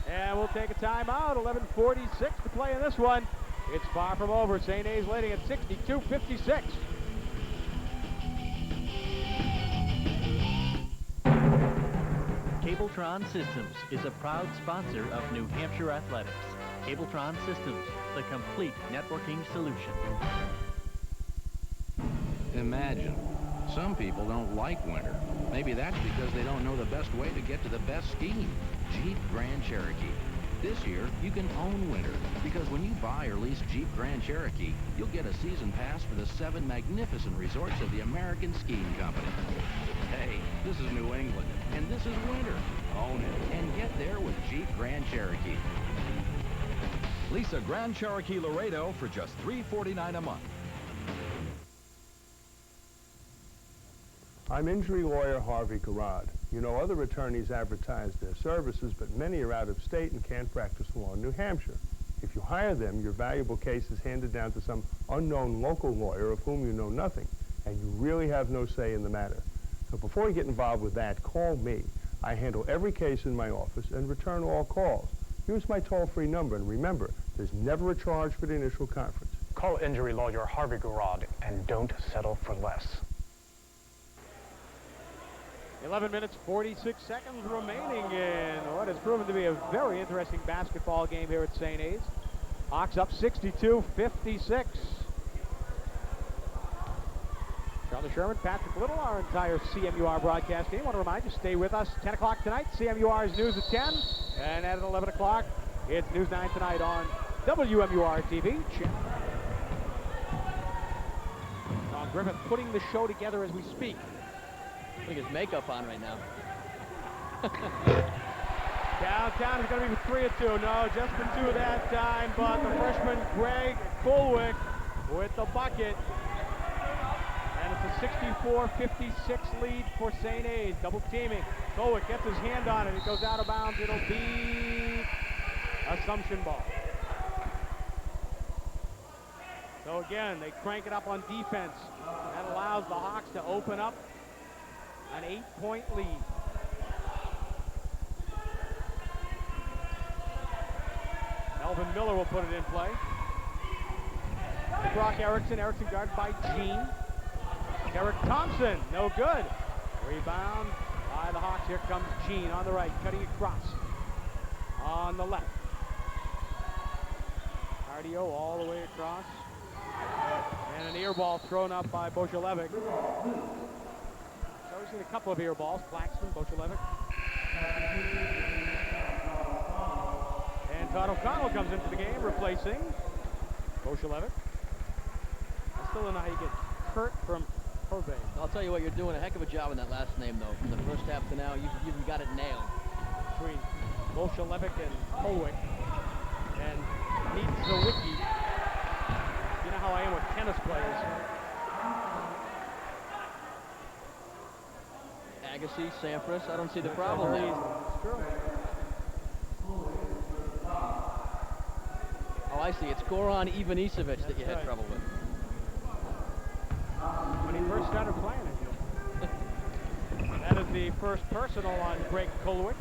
And we'll take a timeout. 11:46 to play in this one. It's far from over. St. A's leading at 62-56. Cabletron Systems is a proud sponsor of New Hampshire Athletics. Cabletron Systems, the complete networking solution. Imagine, some people don't like winter. Maybe that's because they don't know the best way to get to the best skiing. Jeep Grand Cherokee. This year, you can own winter, because when you buy or lease Jeep Grand Cherokee, you'll get a season pass for the 7 magnificent resorts of the American Skiing Company. Hey, this is New England, and this is winter. Own it, and get there with Jeep Grand Cherokee. Lease a Grand Cherokee Laredo for just $349 a month. I'm injury lawyer Harvey Garrod. You know, other attorneys advertise their services, but many are out of state and can't practice law in New Hampshire. If you hire them, your valuable case is handed down to some unknown local lawyer of whom you know nothing, and you really have no say in the matter. So before you get involved with that, call me. I handle every case in my office and return all calls. Use my toll-free number, and remember, there's never a charge for the initial conference. Call injury lawyer Harvey Garrod and don't settle for less. 11 minutes, 46 seconds remaining in what has proven to be a very interesting basketball game here at St. A's. Hawks up 62-56. Charlie Sherman, Patrick Little, our entire CMUR broadcast team. I want to remind you, stay with us. 10 o'clock tonight, CMUR's News at 10. And at 11 o'clock, it's News 9 tonight on WMUR TV. Don Griffith putting the show together as we speak. Putting his makeup on right now. Downtown is going to be 3 of 2. No, just been 2 that time, but the freshman Greg Kulwick with the bucket. And it's a 64-56 lead for St. A's. Double teaming. Kulwick gets his hand on it. It goes out of bounds. It'll be Assumption ball. So again, they crank it up on defense. That allows the Hawks to open up an 8-point lead. Melvin Miller will put it in play. Brock Erickson. Erickson guarded by Jean. Derek Thompson, no good. Rebound by the Hawks. Here comes Jean on the right, cutting across. On the left. Cardio all the way across. And an ear ball thrown up by Bojelevic. So we've seen a couple of ear balls. Claxton, Bojelevic. And Todd O'Connell comes into the game, replacing Bojelevic. I still don't know how you get Kurt from Hervé. I'll tell you what, you're doing a heck of a job in that last name, though. From the first half to now, you've got it nailed. Between Bojelevic and Kulwick and Niedzawicki. You know how I am with tennis players. Agassi, Sampras, I don't see the problem there. It's true. Oh, I see. It's Goran Ivanisevic that you had trouble with. When he first started playing it. That is the first personal on Greg Kulwick.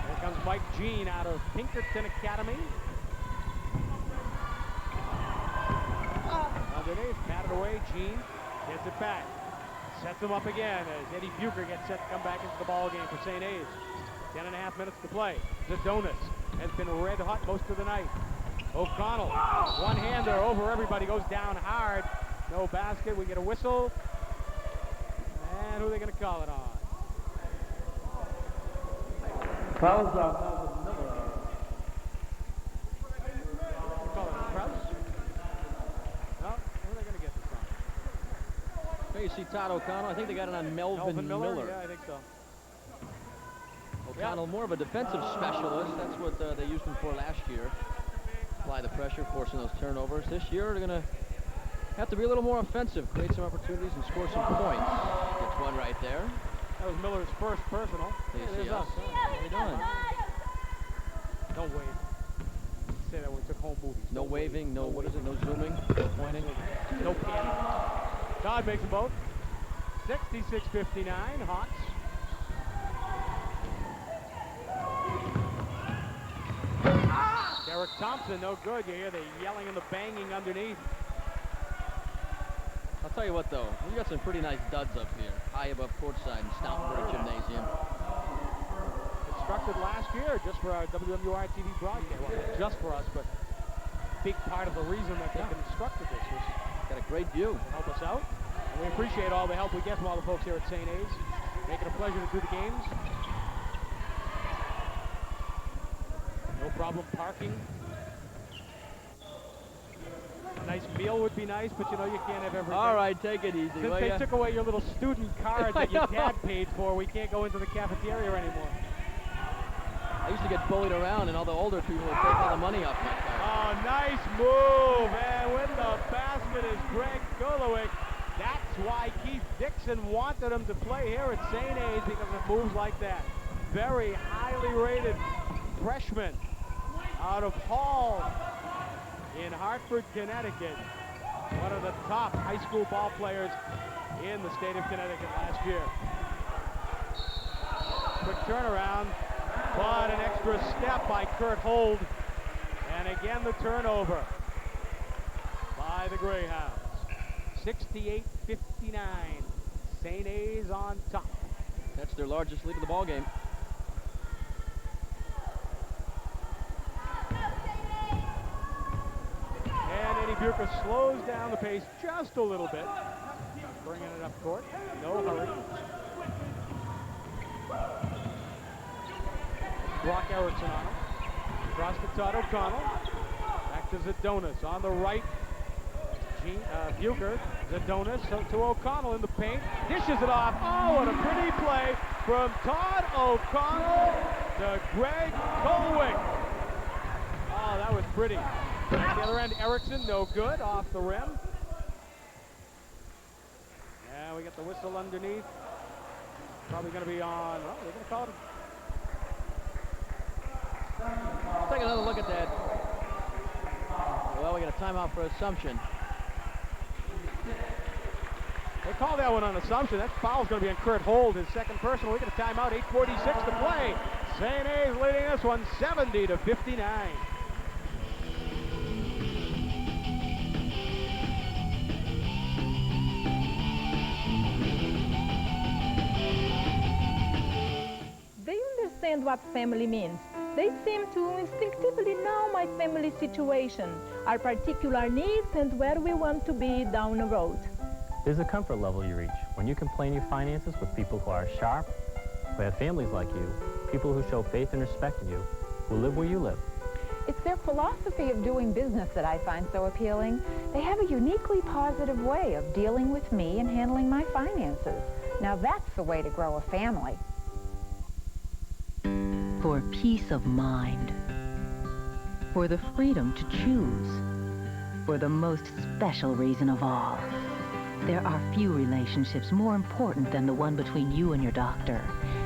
Here comes Mike Jean out of Pinkerton Academy. Underneath, batted away. Jean gets it back. Sets him up again as Eddie Bucher gets set to come back into the ball game for St. A's. 10.5 minutes to play. Zadonis has been red hot most of the night. O'Connell, one-hander over everybody, goes down hard. No basket, we get a whistle. And who are they going to call it on? Fouls out. you see Todd O'Connell. I think they got it on Melvin Miller. Yeah, I think so. O'Connell, more of a defensive specialist. That's what they used him for last year. Apply the pressure, forcing those turnovers. This year, they're going to have to be a little more offensive, create some opportunities, and score some points. Gets one right there. That was Miller's first personal. There's us. How you doing? No wave. Say that when we took home movies. No waving, no, what is it, no zooming, no pointing. No panning. Todd makes them both. 66-59, Hawks. Derek Thompson, no good. You hear the yelling and the banging underneath. I'll tell you what, though. We got some pretty nice duds up here, high above courtside in Stoutenburg Gymnasium. Constructed last year just for our WWI TV broadcast. Well, not just for us, but big part of the reason that they constructed this was got a great view. Help us out. And we appreciate all the help we get from all the folks here at St. A's. Make it a pleasure to do the games. No problem parking. A nice meal would be nice, but you know you can't have everything. All right, take it easy. Since they took away your little student card that your dad paid for, we can't go into the cafeteria anymore. I used to get bullied around, and all the older people would take all the money off my card. Oh, nice move. And with the basket is Greg Golowick. That's why Keith Dixon wanted him to play here at St. A's, because of moves like that. Very highly rated freshman out of Hall in Hartford, Connecticut. One of the top high school ball players in the state of Connecticut last year. Quick turnaround, but an extra step by Kurt Hold. And again the turnover by the Greyhounds. 68-59. St. A's on top. That's their largest lead of the ball game. And Eddie Bucher slows down the pace just a little bit. Bringing it up court. No hurry. Brock Erickson on him. Across to Todd O'Connell. Back to Zadonis on the right. Bucher, Zadonis to O'Connell in the paint. Dishes it off. Oh, what a pretty play from Todd O'Connell to Greg Golowick. Oh, that was pretty. At the other end, Erickson, no good, off the rim. And we get the whistle underneath. Probably going to be on, well, they're going to call it. Let's take another look at that. Well, we got a timeout for Assumption. They call that one on Assumption. That foul's going to be on Kurt Hold, his second personal. We get a timeout, 8:46 to play. St. A's leading this one 70-59. They understand what family means. They seem to instinctively know my family situation, our particular needs, and where we want to be down the road. There's a comfort level you reach when you can plan your finances with people who are sharp, who have families like you, people who show faith and respect in you, who live where you live. It's their philosophy of doing business that I find so appealing. They have a uniquely positive way of dealing with me and handling my finances. Now that's the way to grow a family. For peace of mind, for the freedom to choose, for the most special reason of all. There are few relationships more important than the one between you and your doctor,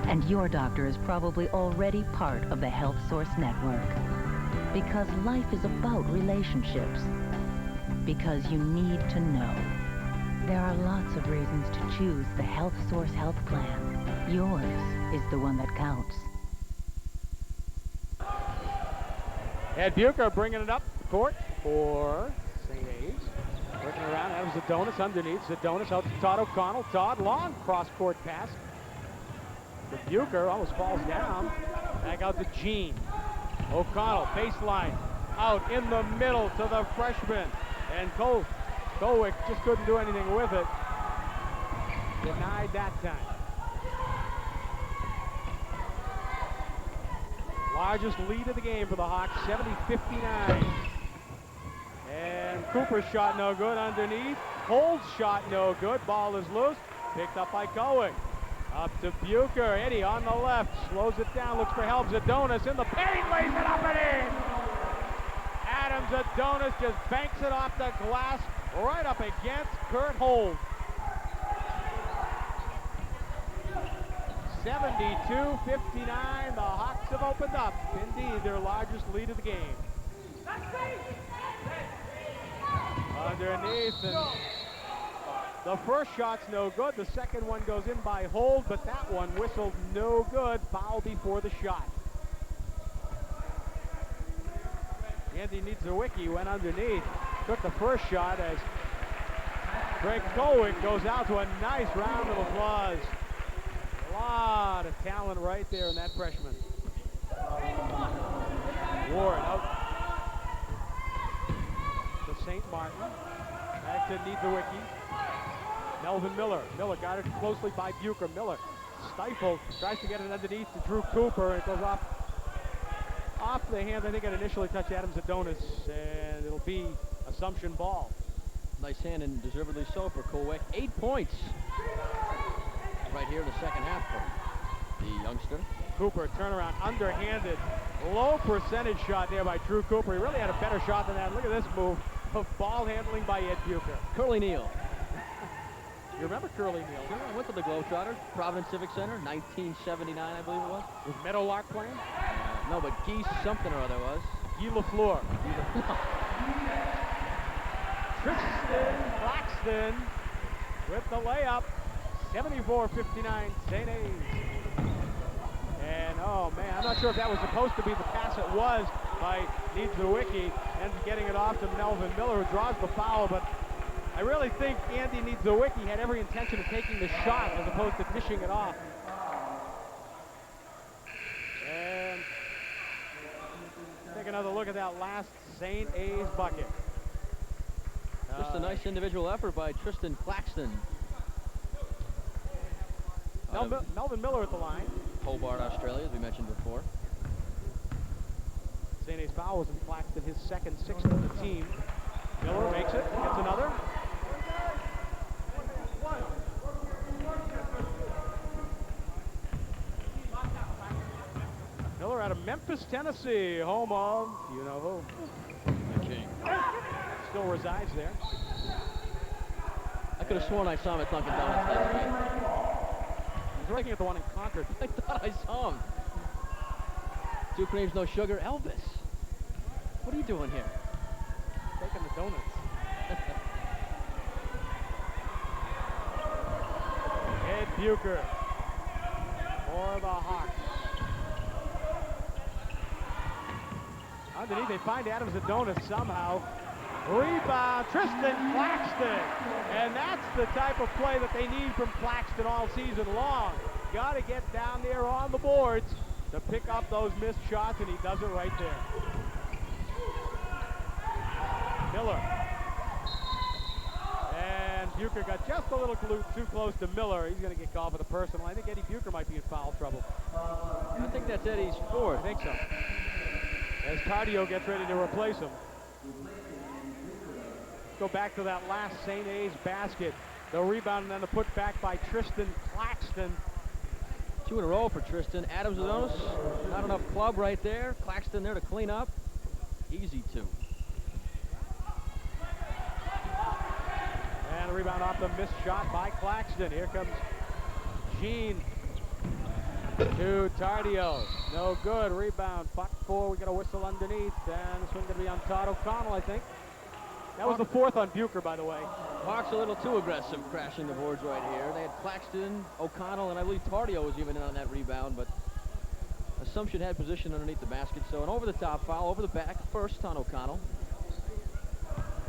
and your doctor is probably already part of the Health Source Network. Because life is about relationships. Because you need to know. There are lots of reasons to choose the Health Source Health Plan. Yours is the one that counts. Ed Bucher bringing it up court for St. A's. Working around, Adams Zadonis underneath. Zadonis out to Todd O'Connell. Todd, long cross-court pass. But Bucher almost falls down. Back out to Gene. O'Connell, baseline. Out in the middle to the freshman. And Golowick just couldn't do anything with it. Denied that time. Largest lead of the game for the Hawks, 70-59. And Cooper's shot no good underneath. Hold shot, no good. Ball is loose. Picked up by Cowick. Up to Bucher. Eddie on the left. Slows it down. Looks for help. Adonis in the paint. Lays it up and in. Adams Adonis just banks it off the glass right up against Kurt Hold. 72-59. The Hawks have opened up. Indeed, their largest lead of the game. Underneath, and the first shot's no good. The second one goes in by Hold, but that one whistled no good. Foul before the shot. Andy Niedzwiecki went underneath, took the first shot as Greg Cowick goes out to a nice round of applause. A lot of talent right there in that freshman. Ward out to St. Martin. Back to Niedzwiecki. Melvin Miller. Miller got it closely by Bucher. Miller stifled, tries to get it underneath to Drew Cooper, and it goes off the hand. I think it initially touched Adams Adonis, and it'll be Assumption ball. Nice hand, and deservedly so for Cowick. 8 points right here in the second half for the youngster. Cooper turnaround, underhanded, low percentage shot there by Drew Cooper. He really had a better shot than that. Look at this move of ball handling by Ed Bucher. Curly Neal. You remember Curly Neal? Sure, I went to the Globetrotters, Providence Civic Center, 1979, I believe it was. Was Meadowlark playing? No, but Geese something or other was. Guy Lafleur. Tristan Claxton with the layup. 74-59, St. A's. And, oh, man, I'm not sure if that was supposed to be the pass. It was by Niedzwiecki, and getting it off to Melvin Miller, who draws the foul, but I really think Andy Niedzwiecki had every intention of taking the shot as opposed to dishing it off. And take another look at that last St. A's bucket. Just a nice individual effort by Tristan Claxton. Melvin Miller at the line. Hobart, Australia, as we mentioned before. St. A's foul was in Claxton, his second, sixth of the team. Miller makes it, gets another. Miller out of Memphis, Tennessee, home of, you know who. The King. Still resides there. I could have sworn I saw him at Dunkin' Donuts last night. He's working at the one in Concord. I thought I saw him. Two creams, no sugar. Elvis, what are you doing here? Taking the donuts. Ed Bucher for the Hawks. Underneath, they find Adams Adonis somehow. Rebound, Tristan Claxton. And that's the type of play that they need from Claxton all season long. Got to get down there on the boards to pick up those missed shots, and he does it right there. Miller. And Bucher got just a little too close to Miller. He's going to get called for the personal. I think Eddie Bucher might be in foul trouble. I think that's Eddie's fourth. I think so. As Cardio gets ready to replace him. Go back to that last St. A's basket. The rebound and then the putback by Tristan Claxton. 2 in a row for Tristan. Adams Adonis, not enough club right there. Claxton there to clean up. Easy 2. And the rebound off the missed shot by Claxton. Here comes Gene to Tardio. No good. Rebound. 4. We got a whistle underneath. And this one's going to be on Todd O'Connell, I think. That was the fourth on Bucher, by the way. Hawks a little too aggressive, crashing the boards right here. They had Claxton, O'Connell, and I believe Tardio was even in on that rebound, but Assumption had position underneath the basket. So an over-the-top foul, over the back, first on O'Connell.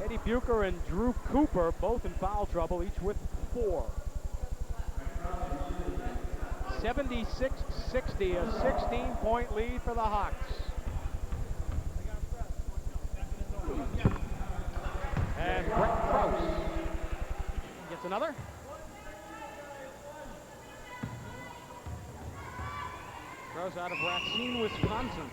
Eddie Bucher and Drew Cooper both in foul trouble, each with 4. 76-60, a 16-point lead for the Hawks. And Brett Krause gets another. Krause out of Racine, Wisconsin.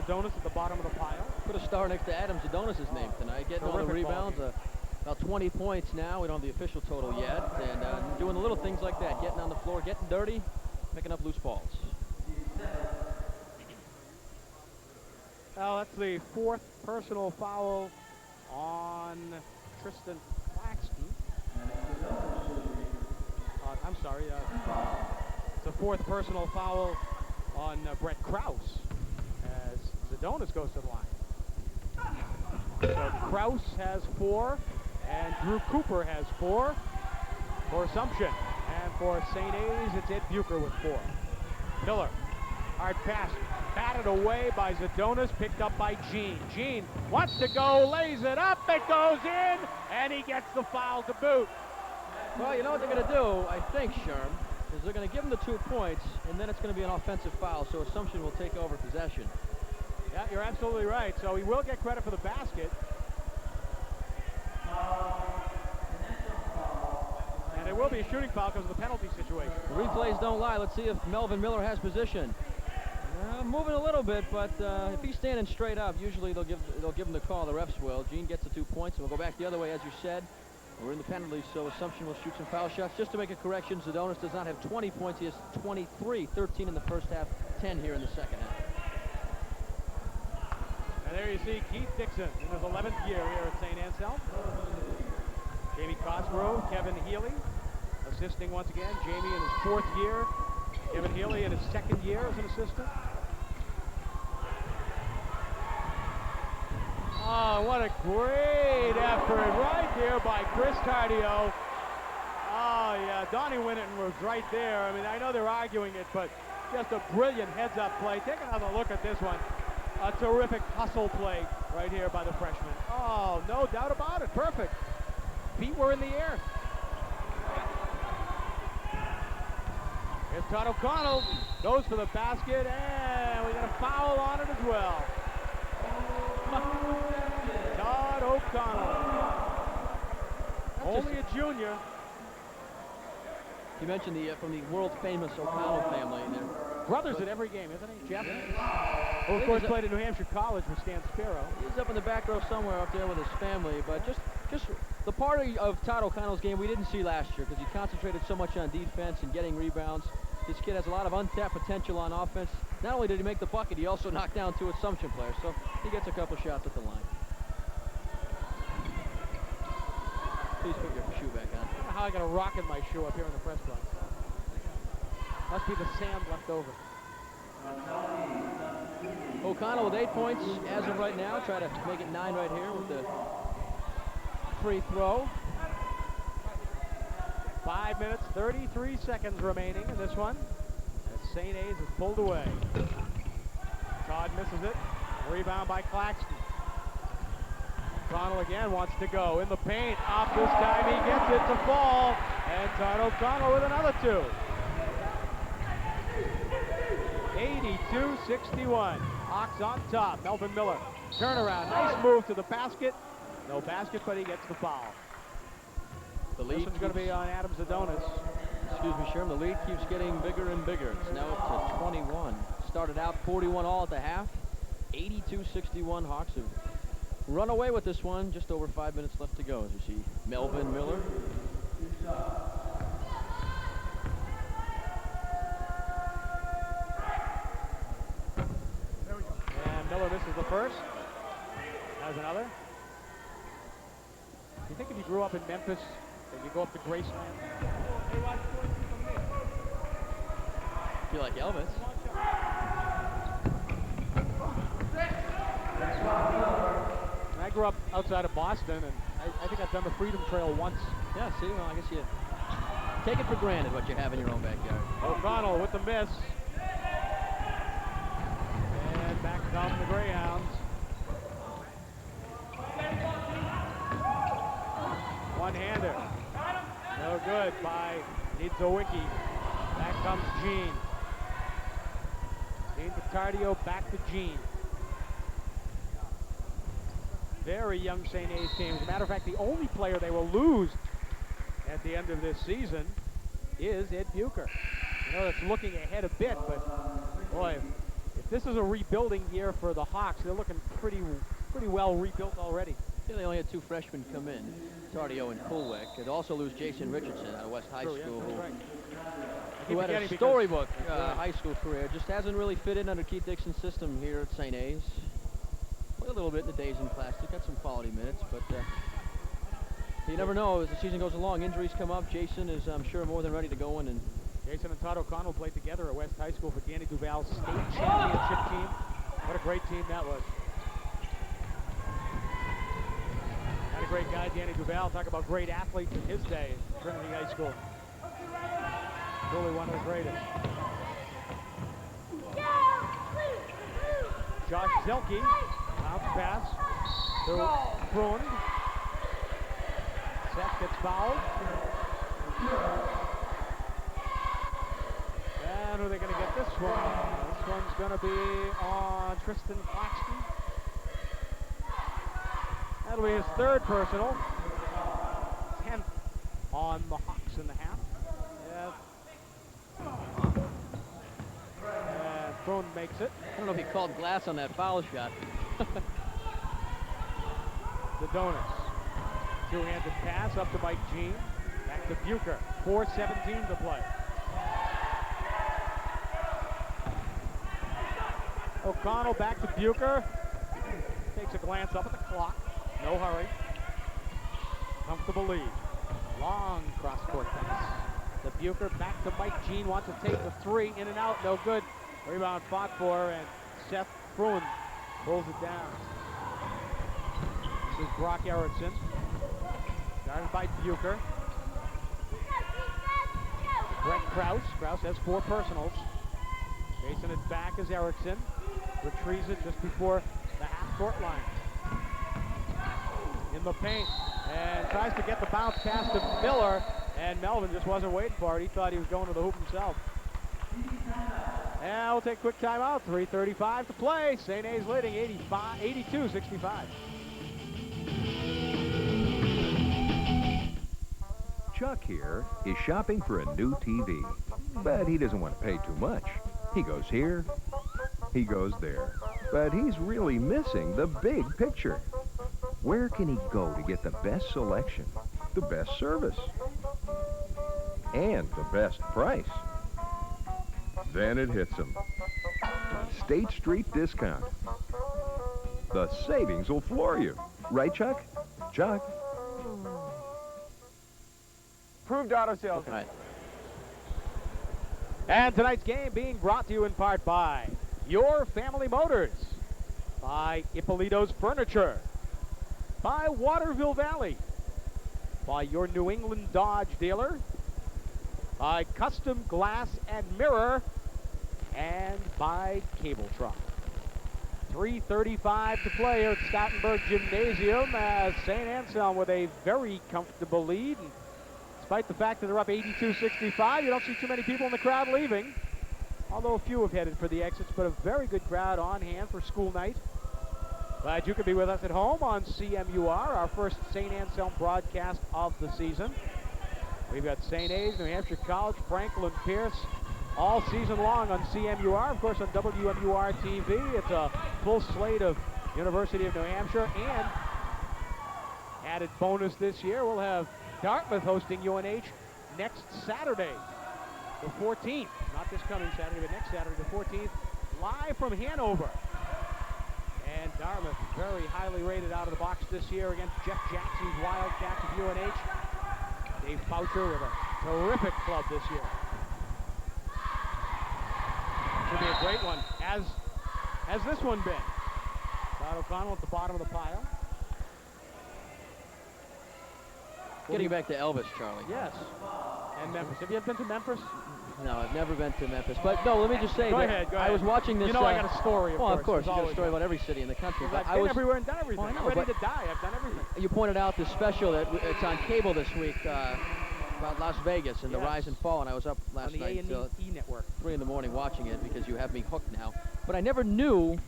Adonis at the bottom of the pile. Put a star next to Adams Adonis' name tonight. Getting all the Terrific ball rebounds. game. About 20 points now. We don't have the official total yet. And doing the little things like that. Getting on the floor, getting dirty, picking up loose balls. Well, that's the 4th personal foul on Tristan Claxton. I'm sorry. It's a 4th personal foul on Brett Krause as Zadonis goes to the line. So Krause has 4, and Drew Cooper has 4 for Assumption. And for St. A's, it's Ed Bucher with 4. Miller, hard pass, batted away by Zadonis, picked up by Gene. Gene wants to go, lays it up, it goes in, and he gets the foul to boot. Well, you know what they're going to do, I think, Sherm, is they're going to give him the 2 points, and then it's going to be an offensive foul, so Assumption will take over possession. Yeah, you're absolutely right. So he will get credit for the basket. And it will be a shooting foul because of the penalty situation. The replays don't lie. Let's see if Melvin Miller has position. Moving a little bit, but if he's standing straight up, usually they'll give him the call. The refs will. Gene gets the 2 points, and we'll go back the other way, as you said. We're in the penalties, so Assumption will shoot some foul shots. Just to make a correction, Zadonis does not have 20 points. He has 23, 13 in the first half, 10 here in the second half. And there you see Keith Dixon in his 11th year here at St. Anselm. Jamie Cosgrove, Kevin Healy assisting once again. Jamie in his 4th year. Kevin Healy in his 2nd year as an assistant. Oh, what a great effort right there by Chris Tardio. Oh, yeah, Donnie Winnerton was right there. I mean, I know they're arguing it, but just a brilliant heads-up play. Take another look at this one. A terrific hustle play right here by the freshman. Oh, no doubt about it. Perfect. Feet were in the air. Here's Todd O'Connell. Goes for the basket, and we got a foul on it as well. Todd O'Connell. Only a junior. You mentioned from the world-famous O'Connell family. Brothers at every game, isn't he, Jeff? Who, of course, played at New Hampshire College with Stan Spiro. He's up in the back row somewhere up there with his family, but just the part of Todd O'Connell's game we didn't see last year because he concentrated so much on defense and getting rebounds. This kid has a lot of untapped potential on offense. Not only did he make the bucket, he also knocked down 2 Assumption players, so he gets a couple shots at the line. Please put your shoe back on. I don't know how I got a rock in my shoe up here in the press box. Must be the sand left over. O'Connell with 8 points as of right now. Try to make it 9 right here with the free throw. 5 minutes, 33 seconds remaining in this one. As St. A's is pulled away. Todd misses it. Rebound by Claxton. O'Connell again wants to go in the paint. Off this time, he gets it to fall. And Todd O'Connell with another 2. 82-61. Hawks on top. Melvin Miller. Turnaround. Nice move to the basket. No basket, but he gets the foul. The lead is going to be on Adams Adonis. Excuse me, Sherm. The lead keeps getting bigger and bigger. It's now up to 21. Started out 41 all at the half. 82-61. Hawks have run away with this one. Just over 5 minutes left to go, as you see Melvin Miller. And Miller misses the first. Has another. Do you think if you grew up in Memphis, that you go up to Graceland? Feel like Elvis. I grew up outside of Boston, and I think I've done the Freedom Trail once. Yeah, see, well, I guess you take it for granted what you have in your own backyard. O'Connell with the miss. And back come the Greyhounds. One-hander. No good by Niedzowicki. Back comes Gene. Gene Pettardio back to Gene. Very young St. A's team. As a matter of fact, the only player they will lose at the end of this season is Ed Bucher. I know that's looking ahead a bit, but boy, if this is a rebuilding year for the Hawks. They're looking pretty well rebuilt already. Yeah, they only had 2 freshmen come in, Tardio and Kulwick. They'd also lose Jason Richardson out of West High True, yeah, School, that's right. who had a forgetting storybook because- high school career. Just hasn't really fit in under Keith Dixon's system here at St. A's. Played a little bit in the Days in Plastic, got some quality minutes, but you never know as the season goes along. Injuries come up. Jason is, I'm sure, more than ready to go in. And Jason and Todd O'Connell played together at West High School for Danny Duval's state championship team. What a great team that was. Had a great guy, Danny Duval. Talk about great athletes in his day at Trinity High School. Truly one of the greatest. Josh Zelke, bounce pass to Bruin. Seth gets fouled. And who are they going to get this one? This one's going to be on Tristan Claxton. That'll be his 3rd personal. 10th on the Hawks in the half. And Bruin makes it. I don't know if he called glass on that foul shot. The Donuts. 2-handed pass up to Mike Jean. Back to Bucher. 4:17 to play. O'Connell back to Bucher. Takes a glance up at the clock. No hurry. Comfortable lead. Long cross-court pass. The Bucher back to Mike Jean. Wants to take the 3. In and out. No good. Rebound fought for, and Seth Bruin pulls it down. This is Brock Erickson. Guarded by Bucher. Brent Krause. Krause has 4 personals. Chasing it back is Erickson. Retrieves it just before the half-court line. In the paint. And tries to get the bounce pass to Miller. And Melvin just wasn't waiting for it. He thought he was going to the hoop himself. And we'll take a quick timeout. 3:35 to play. St. A's leading 82-65. Chuck here is shopping for a new TV, but he doesn't want to pay too much. He goes here, he goes there, but he's really missing the big picture. Where can he go to get the best selection, the best service, and the best price? Then it hits him. State Street Discount. The savings will floor you. Right, Chuck? Chuck? Proved auto sales. Right. And tonight's game being brought to you in part by Your Family Motors, by Ippolito's Furniture, by Waterville Valley, by your New England Dodge dealer, by Custom Glass and Mirror, and by Cabletron. 3:35 to play here at Stoutenburg Gymnasium as St. Anselm with a very comfortable lead. And despite the fact that they're up 82-65, you don't see too many people in the crowd leaving. Although a few have headed for the exits, but a very good crowd on hand for school night. Glad you could be with us at home on CMUR, our first St. Anselm broadcast of the season. We've got St. A's, New Hampshire College, Franklin Pierce, all season long on CMUR, of course on WMUR TV. It's a full slate of University of New Hampshire, and added bonus this year, we'll have Dartmouth hosting UNH next Saturday, the 14th. Not this coming Saturday, but next Saturday, the 14th, live from Hanover. And Dartmouth very highly rated out of the box this year against Jeff Jackson's Wildcats of UNH. Dave Foucher with a terrific club this year. Should be a great one, as has this one been. Todd O'Connell at the bottom of the pile. Getting back to Elvis, Charlie. Yes. And Memphis. Have you ever been to Memphis? No, I've never been to Memphis. But no, let me just say Go that ahead, go I ahead. was watching this. You know I got a story, of well, course. of course, There's you got a always story one. about every city in the country. I've But been everywhere and done everything. Well, I know, I'm ready but to die. I've done everything. you pointed out the special that it's on cable this week about Las Vegas and the Yes. rise and fall. And I was up last On the night till A&E network. 3 in the morning watching it because you have me hooked now. But I never knew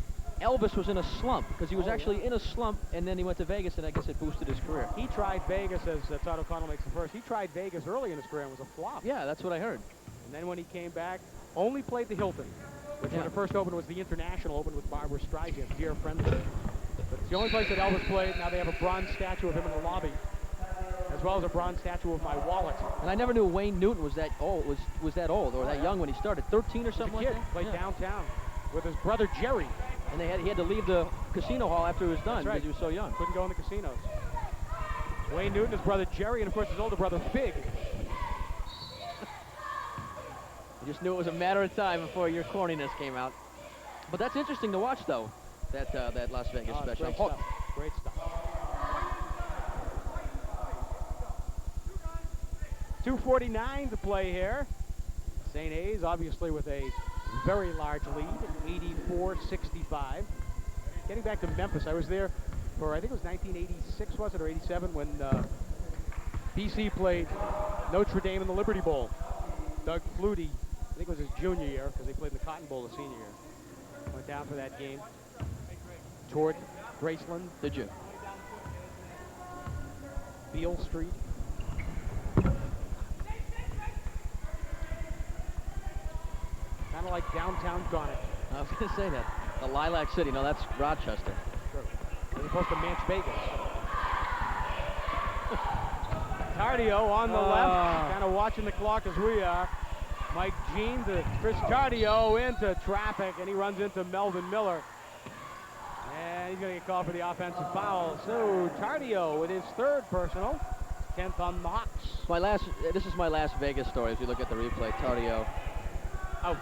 Elvis was in a slump because he was actually in a slump, and then he went to Vegas, and I guess it boosted his career. He tried Vegas, as Todd O'Connell makes the first. He tried Vegas early in his career and was a flop. Yeah, that's what I heard. And then when he came back, only played the Hilton. which when it first opened was the International, opened with Barbara Streisand, dear friend. But it's the only place that Elvis played. Now they have a bronze statue of him in the lobby, as well as a bronze statue of my wallet. And I never knew Wayne Newton was that old, was that old or that young when he started. 13 or something He was a kid, like that? played downtown with his brother Jerry. And he had to leave the casino hall after he was done That's right. because he was so young. Couldn't go in the casinos. Wayne Newton, his brother Jerry, and of course his older brother Fig. You just knew it was a matter of time before your corniness came out. But that's interesting to watch, though, that Las Vegas special. Great stuff. Great stuff. 2:49 to play here. St. A's obviously with a very large lead, 84-65. Getting back to Memphis, I was there for, I think it was 1986, was it, or 87, when BC played Notre Dame in the Liberty Bowl. Doug Flutie, I think it was his junior year, because they played in the Cotton Bowl the senior year. Went down for that game. Toured Graceland. Did you? Beale Street. Kind of like downtown Garnet. I was going to say that. The Lilac City. No, that's Rochester. True. As opposed to Manch Vegas. Tardio on the left, kind of watching the clock as we are. Mike Jean to Chris Tardio into traffic, and he runs into Melvin Miller. And he's going to get called for the offensive foul. So Tardio with his third personal, 10th on the Hawks. This is my last Vegas story as we look at the replay. Tardio. Ouch.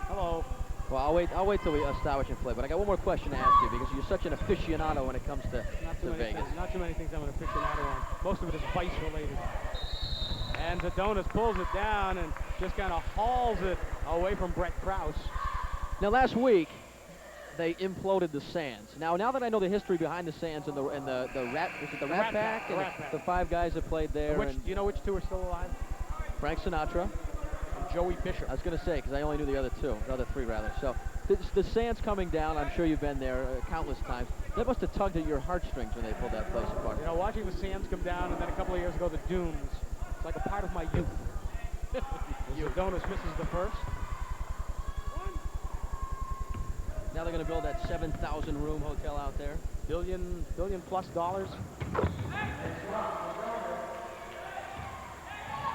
Hello. Well, I'll wait till we start watching play, but I got one more question to ask you because you're such an aficionado when it comes to Vegas. Not too many things I'm an aficionado on. Most of it is vice related. And Zadonis pulls it down and just kind of hauls it away from Brett Krause. Now, last week, they imploded the Sands. Now that I know the history behind the Sands and the Rat Pack, and the five guys that played there. Do you know which two are still alive? Frank Sinatra. Joey Bishop. I was going to say, because I only knew the other three, rather. So the Sands coming down, I'm sure you've been there countless times. That must have tugged at your heartstrings when they pulled that place apart. You know, watching the Sands come down, and then a couple of years ago, the Dunes, it's like a part of my youth. Zadonis misses the first. Now they're going to build that 7,000 room hotel out there. Billion plus dollars.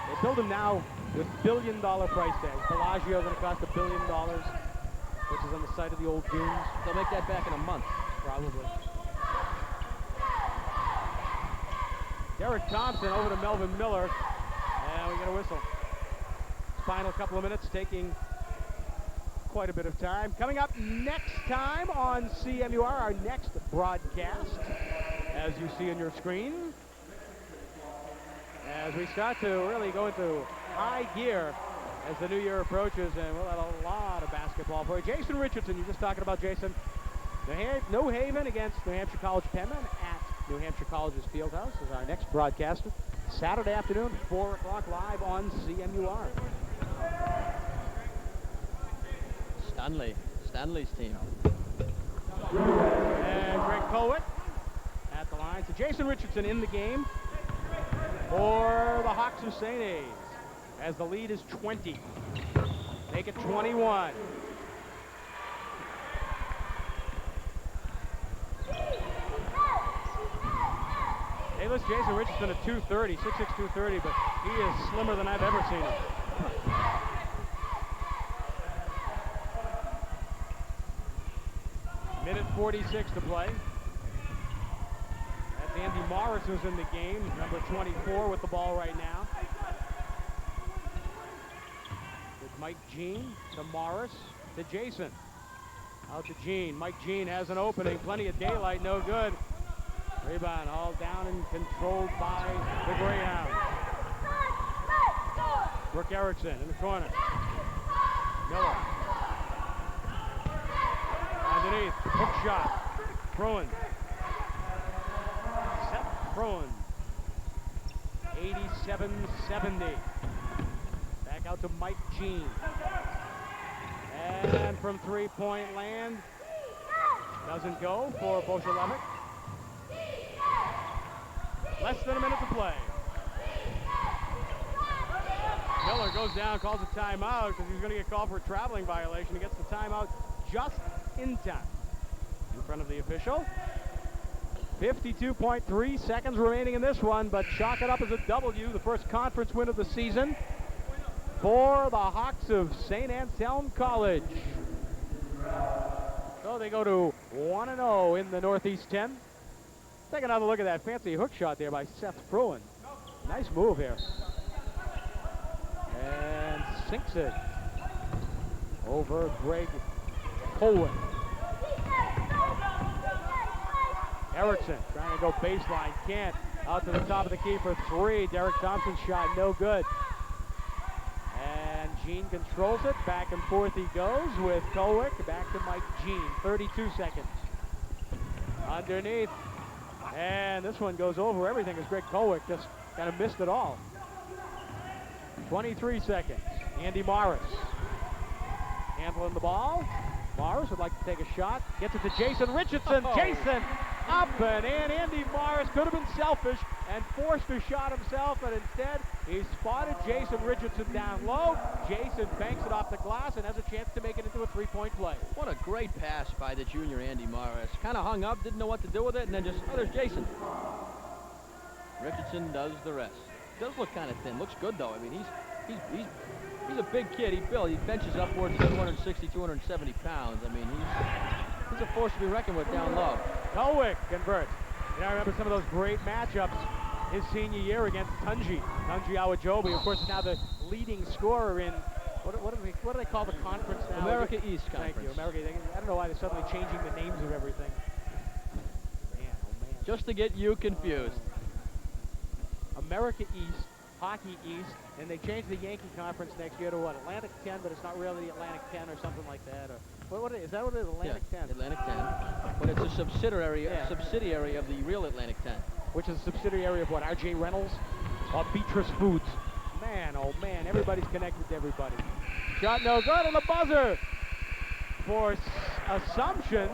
They build them now with $1 billion price tags. Bellagio going to cost $1 billion, which is on the site of the old Dunes. They'll make that back in a month. Probably. Derek Thompson over to Melvin Miller, and we get a whistle. Final couple of minutes, taking quite a bit of time. Coming up next time on CMUR, our next broadcast, as you see on your screen, as we start to really go into high gear as the new year approaches, and we'll have a lot of basketball for you. Jason Richardson, you're just talking about Jason. New Haven against New Hampshire College Penman at New Hampshire College's Fieldhouse is our next broadcast. Saturday afternoon, 4 o'clock live on CMUR. Stanley's team. And Greg Colwitt at the line. So Jason Richardson in the game for the Hawks of St. A's as the lead is 20. Make it 21. Hey, listen, Jason Richardson at 230, 6'6", 230, but he is slimmer than I've ever seen him. Minute 46 to play. That's Andy Morris who's in the game, number 24 with the ball right now. With Mike Jean to Morris to Jason. Out to Jean. Mike Jean has an opening. Plenty of daylight, no good. Rebound all down and controlled by the Greyhounds. Brooke Erickson in the corner. Miller. Underneath, hook shot. Fruin. Seth Fruin. 87-70. Back out to Mike Jean. And from three-point land, doesn't go for Boshelevic. Less than a minute to play. Miller goes down, calls a timeout because he's going to get called for a traveling violation. He gets the timeout just in time. In front of the official. 52.3 seconds remaining in this one, but chalk it up as a W, the first conference win of the season for the Hawks of St. Anselm College. So they go to 1-0 in the Northeast 10. Take another look at that fancy hook shot there by Seth Fruin. Nice move here. And sinks it over Greg Colwick. Erickson trying to go baseline, can't. Out to the top of the key for three. Derek Thompson's shot, no good. And Jean controls it. Back and forth he goes with Colwick. Back to Mike Jean. 32 seconds. Underneath. And this one goes over everything as Greg Colwick just kind of missed it all. 23 seconds. Andy Morris handling the ball. Morris would like to take a shot. Gets it to Jason Richardson. Jason up and in. Andy Morris could have been selfish and forced a shot himself, but instead he spotted Jason Richardson down low. Jason banks it off the glass and has a chance to make it into a three-point play. What a great pass by the junior Andy Morris. Kind of hung up, didn't know what to do with it, and then just, oh, there's Jason. Richardson does the rest. Does look kind of thin. Looks good, though. I mean, he's a big kid. He benches upwards of 260, 270 pounds. I mean, he's a force to be reckoned with down low. Colwick converts. You know, I remember some of those great matchups his senior year against Tunji Awajobi, of course, is now the leading scorer in, what do they call the conference now? America East Conference. Thank you, America. I don't know why they're suddenly changing the names of everything. Man, oh man. Just to get you confused. America East, Hockey East, and they changed the Yankee Conference next year to what, Atlantic 10, but it's not really the Atlantic 10 or something like that. Or what is that? What it is, Atlantic 10? Atlantic 10, but it's a subsidiary of the real Atlantic 10. Which is a subsidiary of what, R.J. Reynolds or Beatrice Foods. Man, oh man, everybody's connected to everybody. Shot no good on the buzzer for Assumption.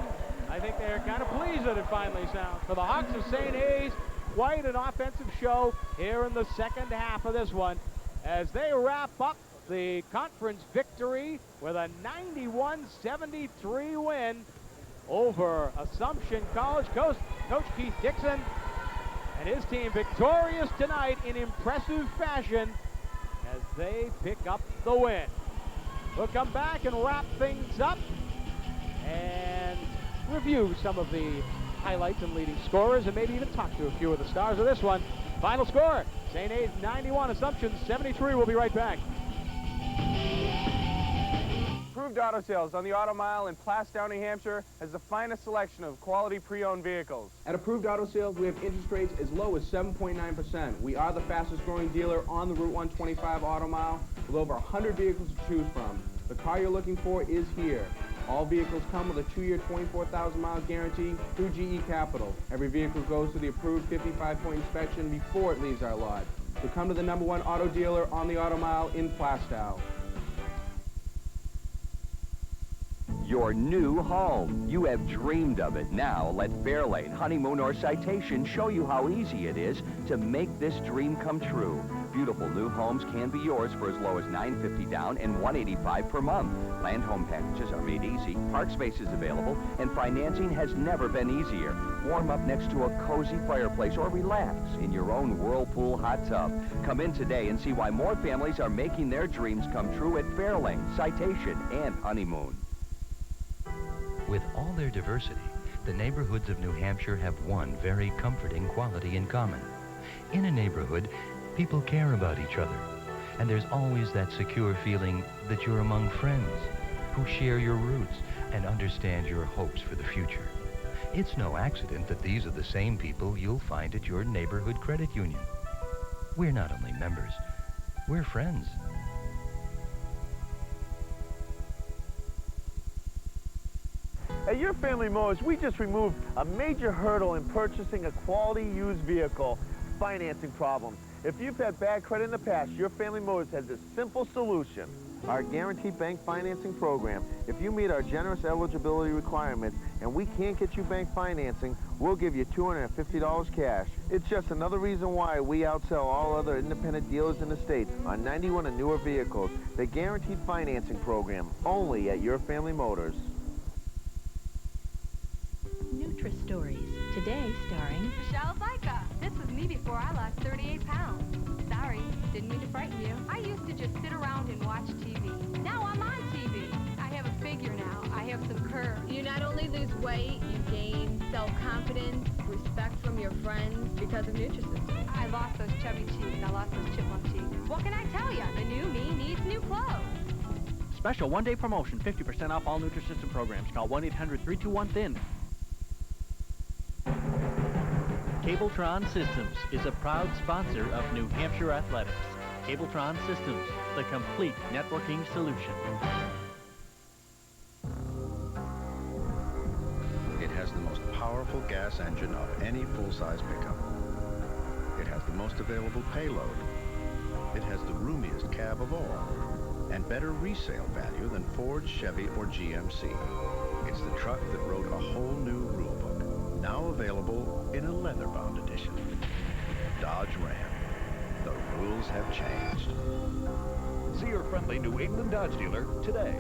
I think they're kind of pleased that it finally sounds. For the Hawks of St. A's, quite an offensive show here in the second half of this one as they wrap up the conference victory with a 91-73 win over Assumption College. Coach Keith Dixon and his team victorious tonight in impressive fashion as they pick up the win. We'll come back and wrap things up and review some of the highlights and leading scorers and maybe even talk to a few of the stars of this one. Final score, St. A's 91, Assumption 73. We'll be right back. Approved Auto Sales on the Auto Mile in Plastown, New Hampshire has the finest selection of quality pre-owned vehicles. At Approved Auto Sales, we have interest rates as low as 7.9%. We are the fastest growing dealer on the Route 125 Auto Mile with over 100 vehicles to choose from. The car you're looking for is here. All vehicles come with a 2-year, 24,000-mile guarantee through GE Capital. Every vehicle goes through the approved 55-point inspection before it leaves our lot. So come to the #1 auto dealer on the Auto Mile in Plastow. Your new home. You have dreamed of it. Now let Fairlane, Honeymoon, or Citation show you how easy it is to make this dream come true. Beautiful new homes can be yours for as low as $950 down and $185 per month. Land home packages are made easy, park space is available, and financing has never been easier. Warm up next to a cozy fireplace or relax in your own Whirlpool hot tub. Come in today and see why more families are making their dreams come true at Fairlane, Citation, and Honeymoon. With all their diversity, the neighborhoods of New Hampshire have one very comforting quality in common. In a neighborhood, people care about each other, and there's always that secure feeling that you're among friends who share your roots and understand your hopes for the future. It's no accident that these are the same people you'll find at your neighborhood credit union. We're not only members, we're friends. At Your Family Motors, we just removed a major hurdle in purchasing a quality used vehicle: financing problems. If you've had bad credit in the past, Your Family Motors has a simple solution. our guaranteed bank financing program. If you meet our generous eligibility requirements and we can't get you bank financing, we'll give you $250 cash. It's just another reason why we outsell all other independent dealers in the state on 91 and newer vehicles. The guaranteed financing program, only at Your Family Motors. Nutri-Stories, today starring Michelle Zyka. This was me before I lost 38 pounds. Sorry, didn't mean to frighten you. I used to just sit around and watch TV. Now I'm on TV. I have a figure now. I have some curves. You not only lose weight, you gain self-confidence, respect from your friends because of Nutrisystem. I lost those chubby cheeks. I lost those chipmunk cheeks. What can I tell you? The new me needs new clothes. Special one-day promotion, 50% off all Nutrisystem programs. Call 1-800-321-THIN. Cabletron Systems is a proud sponsor of New Hampshire Athletics. Cabletron Systems, the complete networking solution. It has the most powerful gas engine of any full-size pickup. It has the most available payload. It has the roomiest cab of all, and better resale value than Ford, Chevy, or GMC. It's the truck that wrote a whole new rule book, now available in a leather-bound edition. Dodge Ram. The rules have changed. See your friendly New England Dodge dealer today.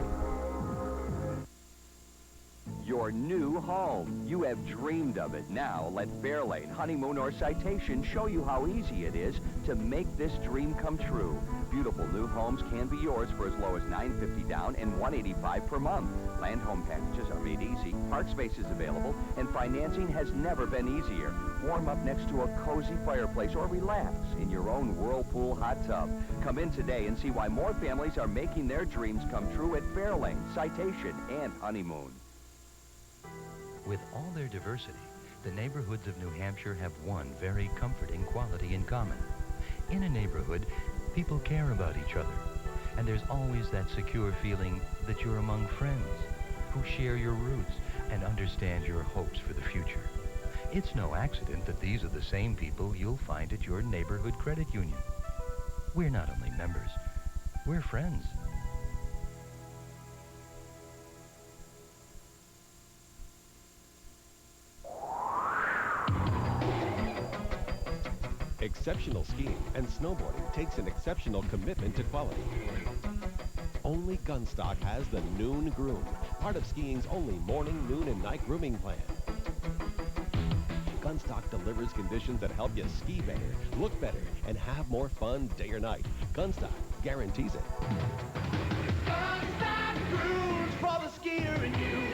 Your new home. You have dreamed of it. Now let Fairlane, Honeymoon, or Citation show you how easy it is to make this dream come true. Beautiful new homes can be yours for as low as $950 down and $185 per month. Land home packages are made easy, park space is available, and financing has never been easier. Warm up next to a cozy fireplace or relax in your own Whirlpool hot tub. Come in today and see why more families are making their dreams come true at Fairlane, Citation, and Honeymoon. With all their diversity, the neighborhoods of New Hampshire have one very comforting quality in common. In a neighborhood, people care about each other, and there's always that secure feeling that you're among friends who share your roots and understand your hopes for the future. It's no accident that these are the same people you'll find at your neighborhood credit union. We're not only members, we're friends. Exceptional skiing and snowboarding takes an exceptional commitment to quality. Only Gunstock has the Noon Groom, part of skiing's only morning, noon, and night grooming plan. Gunstock delivers conditions that help you ski better, look better, and have more fun day or night. Gunstock guarantees it. Gunstock grooms for the skier in you.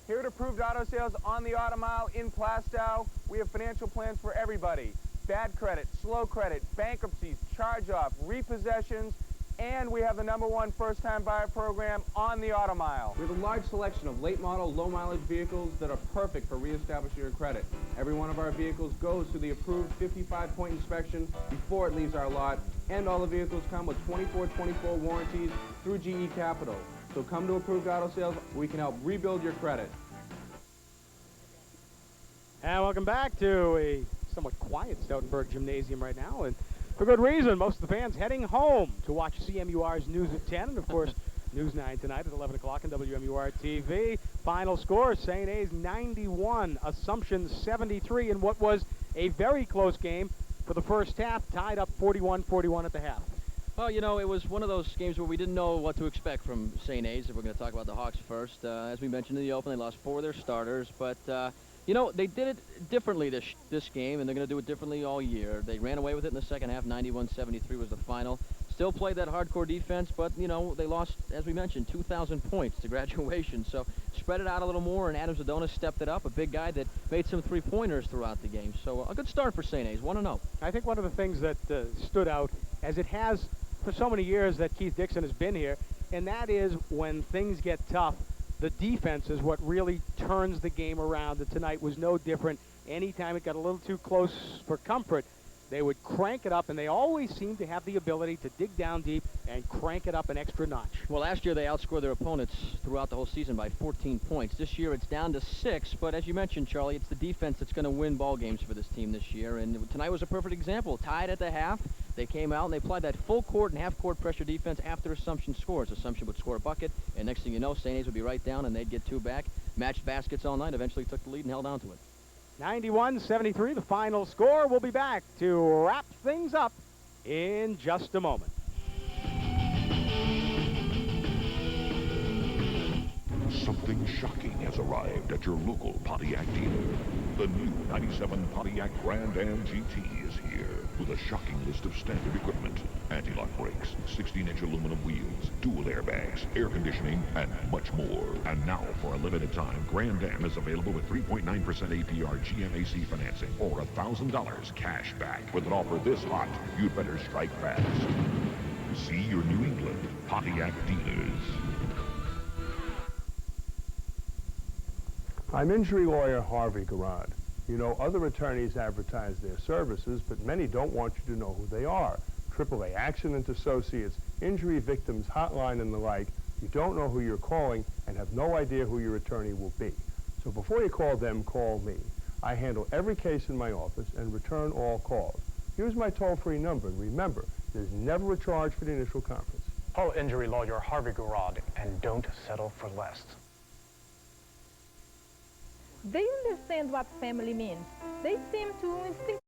Here at Approved Auto Sales on the Auto Mile in Plastow, we have financial plans for everybody. Bad credit, slow credit, bankruptcies, charge-off, repossessions, and we have the #1 first-time buyer program on the Auto Mile. We have a large selection of late-model, low-mileage vehicles that are perfect for reestablishing your credit. Every one of our vehicles goes through the approved 55-point inspection before it leaves our lot, and all the vehicles come with 24/24 warranties through GE Capital. So come to Approved Auto Sales. We can help rebuild your credit. And welcome back to a somewhat quiet Stoutenburg Gymnasium right now, and for good reason. Most of the fans heading home to watch CMUR's News at 10, and of course, News 9 tonight at 11 o'clock on WMUR TV. Final score, St. A's 91, Assumption 73, in what was a very close game for the first half, tied up 41-41 at the half. Well, you know, it was one of those games where we didn't know what to expect from St. A's, if we're going to talk about the Hawks first. As we mentioned in the open, they lost 4 of their starters, but you know, they did it differently this game, and they're going to do it differently all year. They ran away with it in the second half. 91-73 was the final. Still played that hardcore defense, but, you know, they lost, as we mentioned, 2,000 points to graduation. So spread it out a little more, and Adams Adonis stepped it up, a big guy that made some three-pointers throughout the game. So a good start for St. A's, 1-0. I think one of the things that stood out, as it has for so many years that Keith Dixon has been here, and that is when things get tough, the defense is what really turns the game around, and tonight was no different. Anytime it got a little too close for comfort, they would crank it up, and they always seem to have the ability to dig down deep and crank it up an extra notch. Well, last year they outscored their opponents throughout the whole season by 14 points. This year it's down to 6, but as you mentioned, Charlie, it's the defense that's going to win ball games for this team this year, and tonight was a perfect example. Tied at the half, They came out and they applied that full court and half court pressure defense after Assumption scores. Assumption would score a bucket, and next thing you know, St. A's would be right down, and they'd get 2 back. Matched baskets all night, eventually took the lead and held on to it. 91-73, the final score. We'll be back to wrap things up in just a moment. Something shocking has arrived at your local Pontiac dealer. The new 97 Pontiac Grand Am GT is here with a shocking list of standard equipment. Anti-lock brakes, 16-inch aluminum wheels, dual airbags, air conditioning, and much more. And now, for a limited time, Grand Am is available with 3.9% APR GMAC financing or $1,000 cash back. With an offer this hot, you'd better strike fast. See your New England Pontiac dealers. I'm injury lawyer Harvey Garrod. You know, other attorneys advertise their services, but many don't want you to know who they are. AAA Accident Associates, Injury Victims Hotline, and the like. You don't know who you're calling and have no idea who your attorney will be. So before you call them, call me. I handle every case in my office and return all calls. Here's my toll-free number, and remember, there's never a charge for the initial conference. Call injury lawyer Harvey Garrod and don't settle for less. They understand what family means. They seem to instinctively